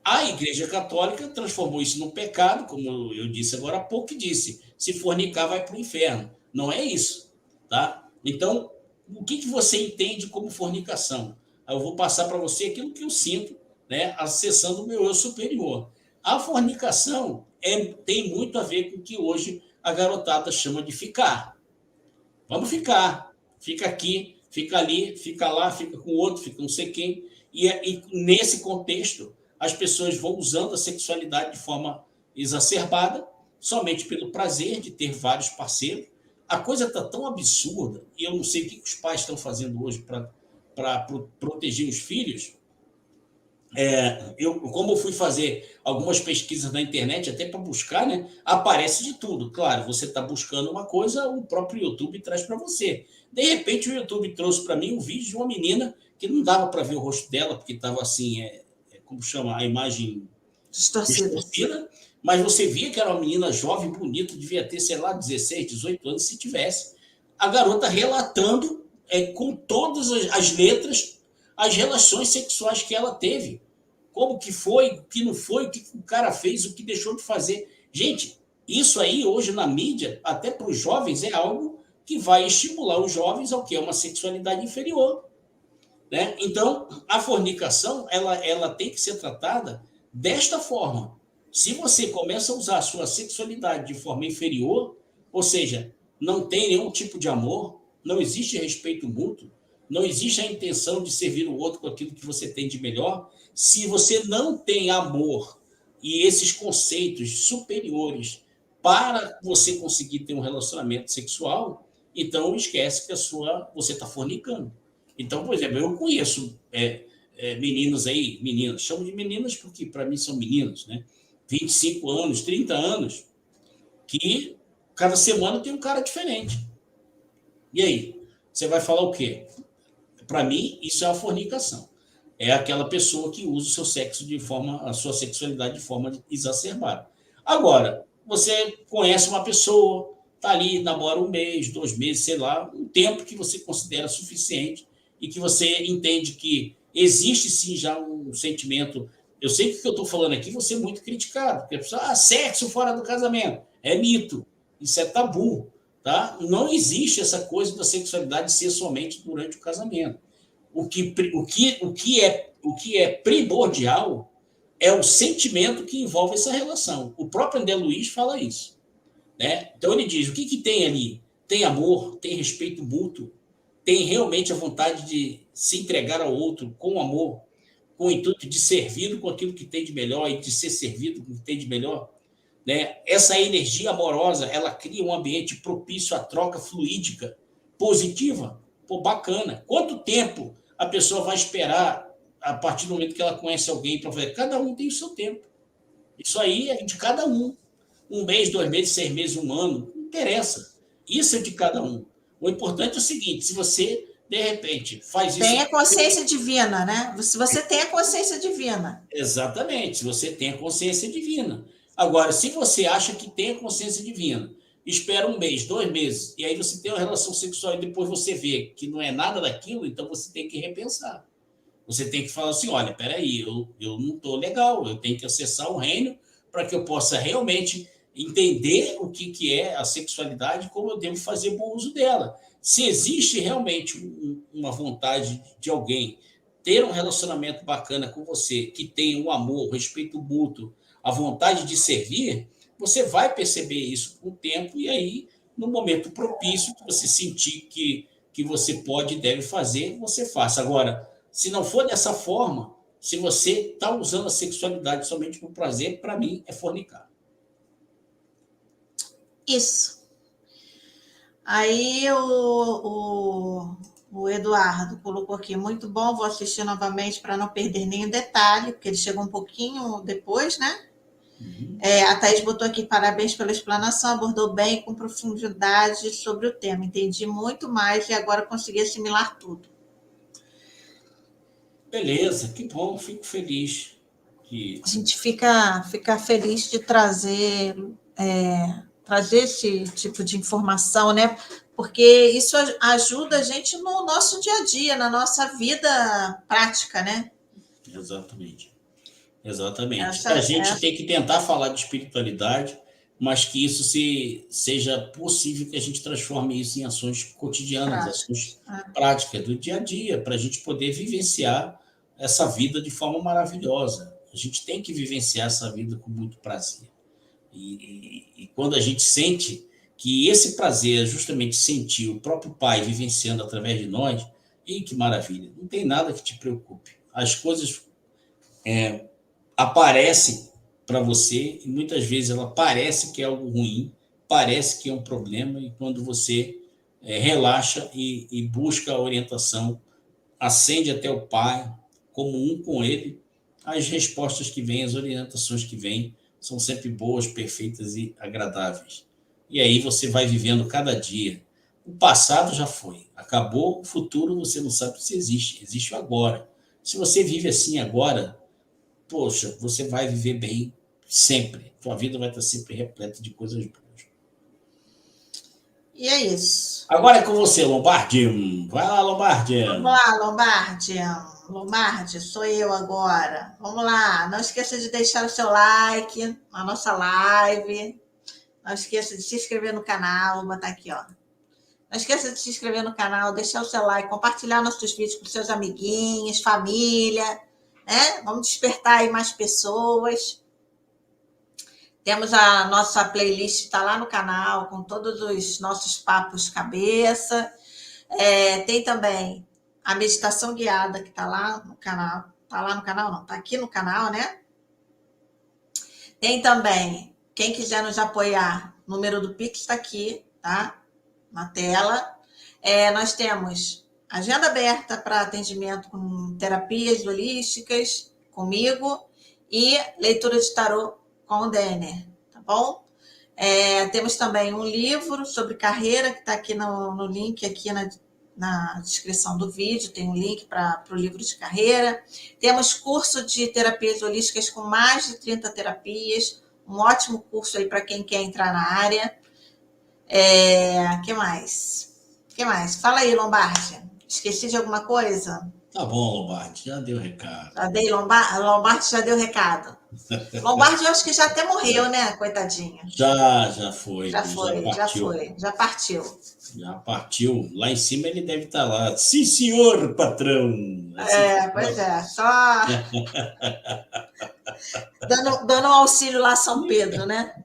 A Igreja Católica transformou isso num pecado, como eu disse agora há pouco, e disse, se fornicar vai para o inferno. Não é isso. Tá? Então, o que você entende como fornicação? Eu vou passar para você aquilo que eu sinto, né, acessando o meu eu superior. A fornicação tem muito a ver com o que hoje a garotada chama de ficar. Vamos ficar. Fica aqui, fica ali, fica lá, fica com o outro, fica não sei quem. E nesse contexto, as pessoas vão usando a sexualidade de forma exacerbada, somente pelo prazer de ter vários parceiros, a coisa está tão absurda, e eu não sei o que os pais estão fazendo hoje para proteger os filhos. Como eu fui fazer algumas pesquisas na internet, até para buscar, né, aparece de tudo. Claro, você está buscando uma coisa, o próprio YouTube traz para você. De repente, o YouTube trouxe para mim um vídeo de uma menina que não dava para ver o rosto dela, porque estava assim, como chama, a imagem distorcida, mas você via que era uma menina jovem, bonita, devia ter, sei lá, 16, 18 anos, se tivesse. A garota relatando com todas as letras as relações sexuais que ela teve. Como que foi, o que não foi, o que o cara fez, o que deixou de fazer. Gente, isso aí hoje na mídia, até para os jovens, é algo que vai estimular os jovens ao que é uma sexualidade inferior. Né? Então, a fornicação ela tem que ser tratada desta forma. Se você começa a usar a sua sexualidade de forma inferior, ou seja, não tem nenhum tipo de amor, não existe respeito mútuo, não existe a intenção de servir o outro com aquilo que você tem de melhor, se você não tem amor e esses conceitos superiores para você conseguir ter um relacionamento sexual, então esquece que você está fornicando. Então, por exemplo, eu conheço meninos aí, meninas, chamo de meninas porque para mim são meninos, né? 25 anos, 30 anos, que cada semana tem um cara diferente. E aí? Você vai falar o quê? Para mim, isso é uma fornicação. É aquela pessoa que usa o seu sexo a sua sexualidade de forma exacerbada. Agora, você conhece uma pessoa, tá ali, namora 1 mês, 2 meses, sei lá, um tempo que você considera suficiente e que você entende que existe sim já um sentimento. Eu sei que o que eu estou falando aqui vou ser muito criticado, porque a pessoa, sexo fora do casamento. É mito, isso é tabu. Tá? Não existe essa coisa da sexualidade ser somente durante o casamento. O que é primordial é o sentimento que envolve essa relação. O próprio André Luiz fala isso. Né? Então ele diz, o que tem ali? Tem amor, tem respeito mútuo, tem realmente a vontade de se entregar ao outro com amor, com o intuito de servir com aquilo que tem de melhor e de ser servido com o que tem de melhor. Né? Essa energia amorosa, ela cria um ambiente propício à troca fluídica, positiva. Pô, bacana. Quanto tempo a pessoa vai esperar a partir do momento que ela conhece alguém para fazer? Cada um tem o seu tempo. Isso aí é de cada um. 1 mês, 2 meses, 6 meses, 1 ano, não interessa. Isso é de cada um. O importante é o seguinte, se você, de repente, faz isso...
Tem a consciência divina, né? Se você tem a consciência divina.
Exatamente, se você tem a consciência divina. Agora, se você acha que tem a consciência divina, espera 1 mês, 2 meses, e aí você tem uma relação sexual e depois você vê que não é nada daquilo, então você tem que repensar. Você tem que falar assim, olha, peraí, eu não estou legal, eu tenho que acessar o reino para que eu possa realmente entender o que é a sexualidade e como eu devo fazer bom uso dela. Se existe realmente uma vontade de alguém ter um relacionamento bacana com você, que tenha um amor, respeito mútuo, a vontade de servir, você vai perceber isso com o tempo e aí, no momento propício, que você sentir que você pode e deve fazer, você faça. Agora, se não for dessa forma, se você está usando a sexualidade somente por prazer, para mim, é fornicar.
Isso. Aí o Eduardo colocou aqui, muito bom, vou assistir novamente para não perder nenhum detalhe, porque ele chegou um pouquinho depois, né? Uhum. A Thaís botou aqui, parabéns pela explanação, abordou bem com profundidade sobre o tema, entendi muito mais e agora consegui assimilar tudo.
Beleza, que bom, fico feliz.
A gente fica feliz de trazer esse tipo de informação, né? Porque isso ajuda a gente no nosso dia a dia, na nossa vida prática, né?
Exatamente. A gente tem que tentar falar de espiritualidade, mas que isso seja possível que a gente transforme isso em ações cotidianas, ações práticas do dia a dia, para a gente poder vivenciar essa vida de forma maravilhosa. A gente tem que vivenciar essa vida com muito prazer. E quando a gente sente que esse prazer é justamente sentir o próprio Pai vivenciando através de nós, e que maravilha, não tem nada que te preocupe. As coisas aparecem para você e muitas vezes ela parece que é algo ruim, parece que é um problema, e quando você relaxa e busca a orientação, ascende até o Pai, como um com Ele, as respostas que vêm, as orientações que vêm, são sempre boas, perfeitas e agradáveis. E aí você vai vivendo cada dia. O passado já foi, acabou, o futuro você não sabe se existe, existe o agora. Se você vive assim agora, poxa, você vai viver bem sempre. Sua vida vai estar sempre repleta de coisas boas.
E é isso.
Agora é com você, Lombardi. Vai lá, Lombardi.
Vamos lá, Lombardi. Lombardi, sou eu agora. Vamos lá. Não esqueça de deixar o seu like na nossa live. Não esqueça de se inscrever no canal. Vou botar aqui, ó. Não esqueça de se inscrever no canal, deixar o seu like, compartilhar nossos vídeos com seus amiguinhos, família, né? Vamos despertar aí mais pessoas. Temos a nossa playlist, está lá no canal, com todos os nossos papos cabeça. Tem também a meditação guiada, que está lá no canal. Está lá no canal, não, está aqui no canal, né? Tem também, quem quiser nos apoiar, o número do Pix está aqui, tá? Na tela. Nós temos agenda aberta para atendimento com terapias holísticas comigo e leitura de tarô com o Denner, tá bom? Temos também um livro sobre carreira que está aqui no link, aqui na descrição do vídeo, tem um link para o livro de carreira. Temos curso de terapias holísticas com mais de 30 terapias, um ótimo curso aí para quem quer entrar na área. Que mais? Fala aí, Lombardi. Esqueci de alguma coisa?
Tá bom, Lombardi, já deu recado.
Já dei, Lombardi já deu recado. Lombardi eu acho que já até morreu, né, coitadinho?
Já foi.
Já partiu.
Já partiu. Lá em cima ele deve estar lá. Sim, senhor, patrão.
Pois é. Só dando um auxílio lá a São Pedro, né?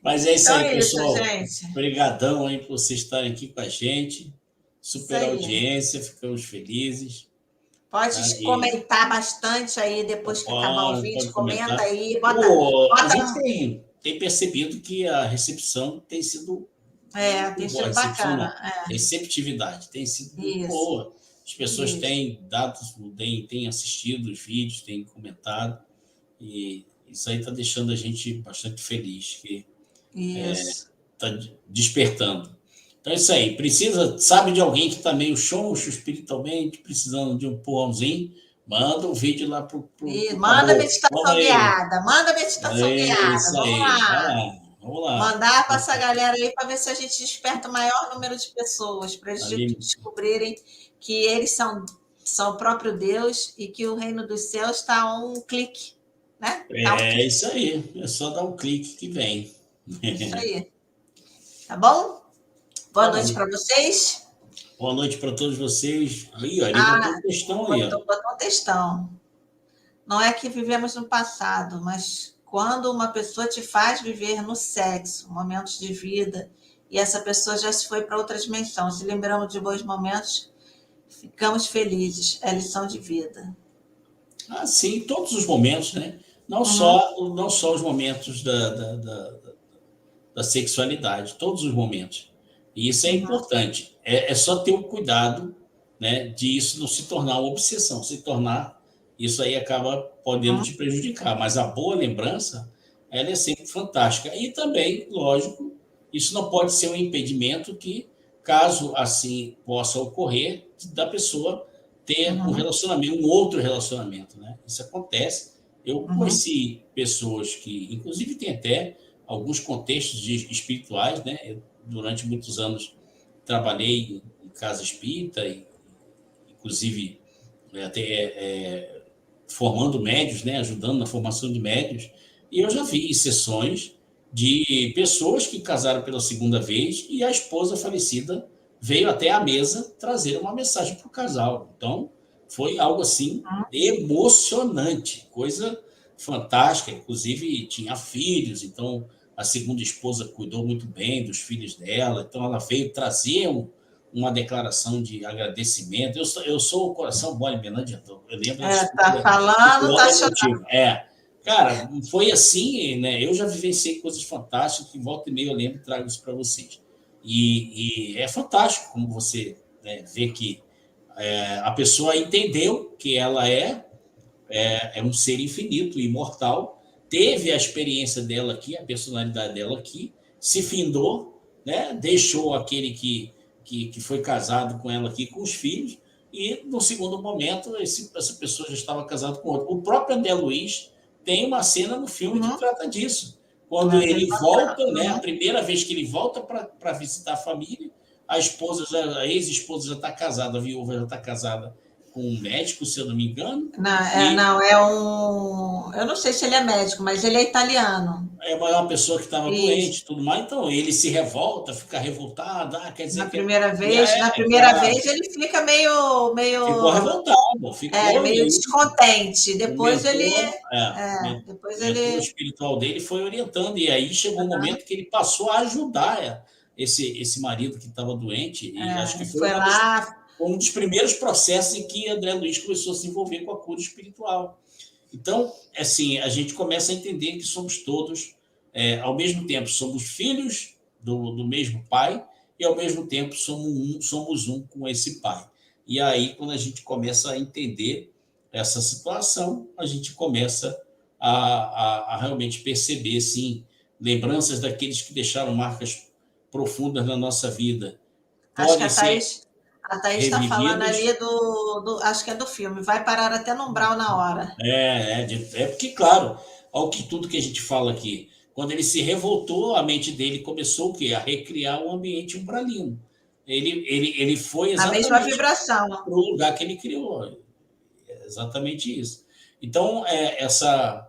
Mas é isso
então
aí, pessoal.
Gente.
Obrigadão aí por vocês estarem aqui com a gente. Super audiência, ficamos felizes.
Pode comentar bastante aí depois que acabar o vídeo. Comenta aí. Bota
a gente tem percebido que a recepção tem sido
tem sido bacana.
Receptividade tem sido muito boa. As pessoas têm têm assistido os vídeos, têm comentado, e isso aí está deixando a gente bastante feliz, que está despertando. Então é isso aí. Sabe de alguém que está meio xonxo espiritualmente, precisando de um empurrãozinho? Manda um vídeo lá pro
manda meditação guiada. Manda meditação guiada.
Vamos lá.
Mandar para essa galera aí para ver se a gente desperta o maior número de pessoas, para eles descobrirem que eles são o próprio Deus e que o reino dos céus está a um clique, né?
Isso aí. É só dar um clique que vem.
Isso aí. Tá bom? Boa noite para vocês.
Boa noite para todos vocês. Aí, ó, ele botou um textão aí.
Botou um textão. Não é que vivemos no passado, mas quando uma pessoa te faz viver no sexo, momentos de vida, e essa pessoa já se foi para outra dimensão, se lembramos de bons momentos, ficamos felizes. É lição de vida.
Sim, todos os momentos, né? Não só os momentos da sexualidade, todos os momentos. E isso é importante. É só ter o cuidado, né, de isso não se tornar uma obsessão. Se tornar, isso aí acaba podendo te prejudicar. Mas a boa lembrança, ela é sempre fantástica. E também, lógico, isso não pode ser um impedimento que, caso assim possa ocorrer, da pessoa ter um relacionamento, um outro relacionamento, né? Isso acontece. Eu conheci pessoas que, inclusive, tem até alguns contextos espirituais, né? Eu, durante muitos anos, trabalhei em casa espírita, e, inclusive, até formando médios, né? Ajudando na formação de médios, e eu já vi sessões de pessoas que casaram pela segunda vez e a esposa falecida veio até a mesa trazer uma mensagem para o casal. Então, foi algo assim emocionante, coisa fantástica. Inclusive, tinha filhos, então a segunda esposa cuidou muito bem dos filhos dela, então ela veio trazer uma declaração de agradecimento. Eu sou o coração mole, não adianta. Eu lembro.
Tá falando, tá chorando.
Cara, foi assim, né? Eu já vivenciei coisas fantásticas que volta e meia eu lembro e trago isso para vocês. E é fantástico como você, né, vê que a pessoa entendeu que ela é um ser infinito, imortal, teve a experiência dela aqui, a personalidade dela aqui, se findou, né? Deixou aquele que foi casado com ela aqui com os filhos, e no segundo momento essa pessoa já estava casada com outro. O próprio André Luiz tem uma cena no filme que trata disso. Quando ele volta, né, a primeira vez que ele volta para visitar a família, a ex-esposa já está casada, a viúva já está casada com um médico, se eu não me engano.
Não, é um. Eu não sei se ele é médico, mas ele é italiano.
É uma pessoa que estava doente e tudo mais, então ele se revolta, fica revoltado. Quer dizer
na primeira vez, ele fica meio.
Ficou revoltado,
meio descontente. Depois ele.
Depois o espiritual dele foi orientando, e aí chegou um momento que ele passou a ajudar esse marido que estava doente, e acho que foi um dos primeiros processos em que André Luiz começou a se envolver com a cura espiritual. Então, assim, a gente começa a entender que somos todos, ao mesmo tempo, somos filhos do mesmo pai, e ao mesmo tempo somos um com esse pai. E aí, quando a gente começa a entender essa situação, a gente começa a realmente perceber, sim, lembranças daqueles que deixaram marcas profundas na nossa vida.
Acho que a Thaís está falando ali acho que é do filme, vai parar até no umbral na hora.
Porque, claro, tudo que a gente fala aqui, quando ele se revoltou, a mente dele começou o quê? A recriar o ambiente umbralino. Ele foi exatamente
a mesma vibração
para o lugar que ele criou. É exatamente isso. Então, essa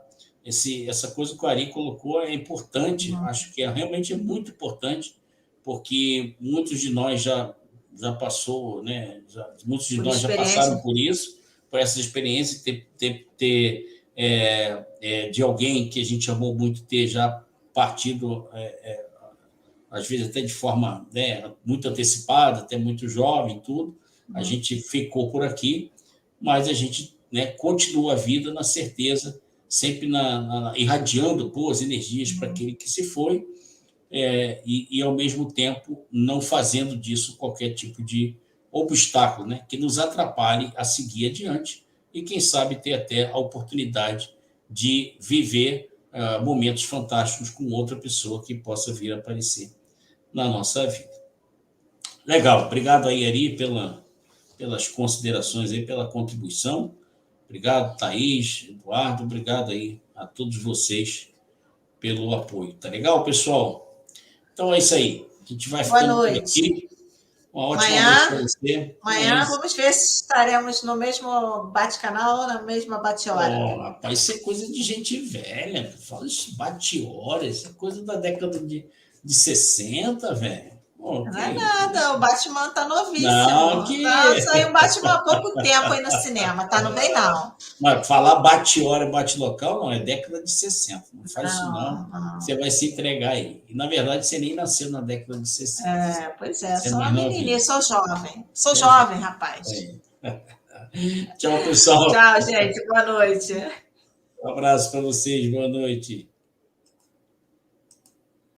coisa que o Ari colocou é importante, acho que realmente é muito importante, porque muitos de nós já passou, né? Muitos de nós já passaram por isso, por essa experiência, de alguém que a gente amou muito ter já partido, às vezes até de forma, né, muito antecipada, até muito jovem, tudo. A gente ficou por aqui, mas a gente, né, continua a vida na certeza, sempre irradiando boas energias para aquele que se foi, e, ao mesmo tempo, não fazendo disso qualquer tipo de obstáculo, né, que nos atrapalhe a seguir adiante e, quem sabe, ter até a oportunidade de viver momentos fantásticos com outra pessoa que possa vir a aparecer na nossa vida. Legal. Obrigado aí, Ari, pelas considerações, aí, pela contribuição. Obrigado, Thaís, Eduardo. Obrigado aí a todos vocês pelo apoio. Tá legal, pessoal? Então é isso aí. A gente vai ficando por aqui. Uma ótima noite para você.
Amanhã vamos ver se estaremos no mesmo bate-canal ou na mesma bate-hora.
Rapaz, isso é coisa de gente velha. Fala isso, bate-hora. Isso é coisa da década de 60, velho.
Não é nada, o Batman tá novíssimo. Saiu um Batman há pouco tempo aí no cinema, tá? Não vem, não.
Mas falar bate-hora e bate-local, não, é década de 60. Não faz isso, não. Você vai se entregar aí. E, na verdade, você nem nasceu na década de 60.
Pois é, sou uma menininha, sou jovem. Sou jovem, rapaz.
Tchau, pessoal.
Tchau, gente. Boa noite.
Um abraço para vocês. Boa noite.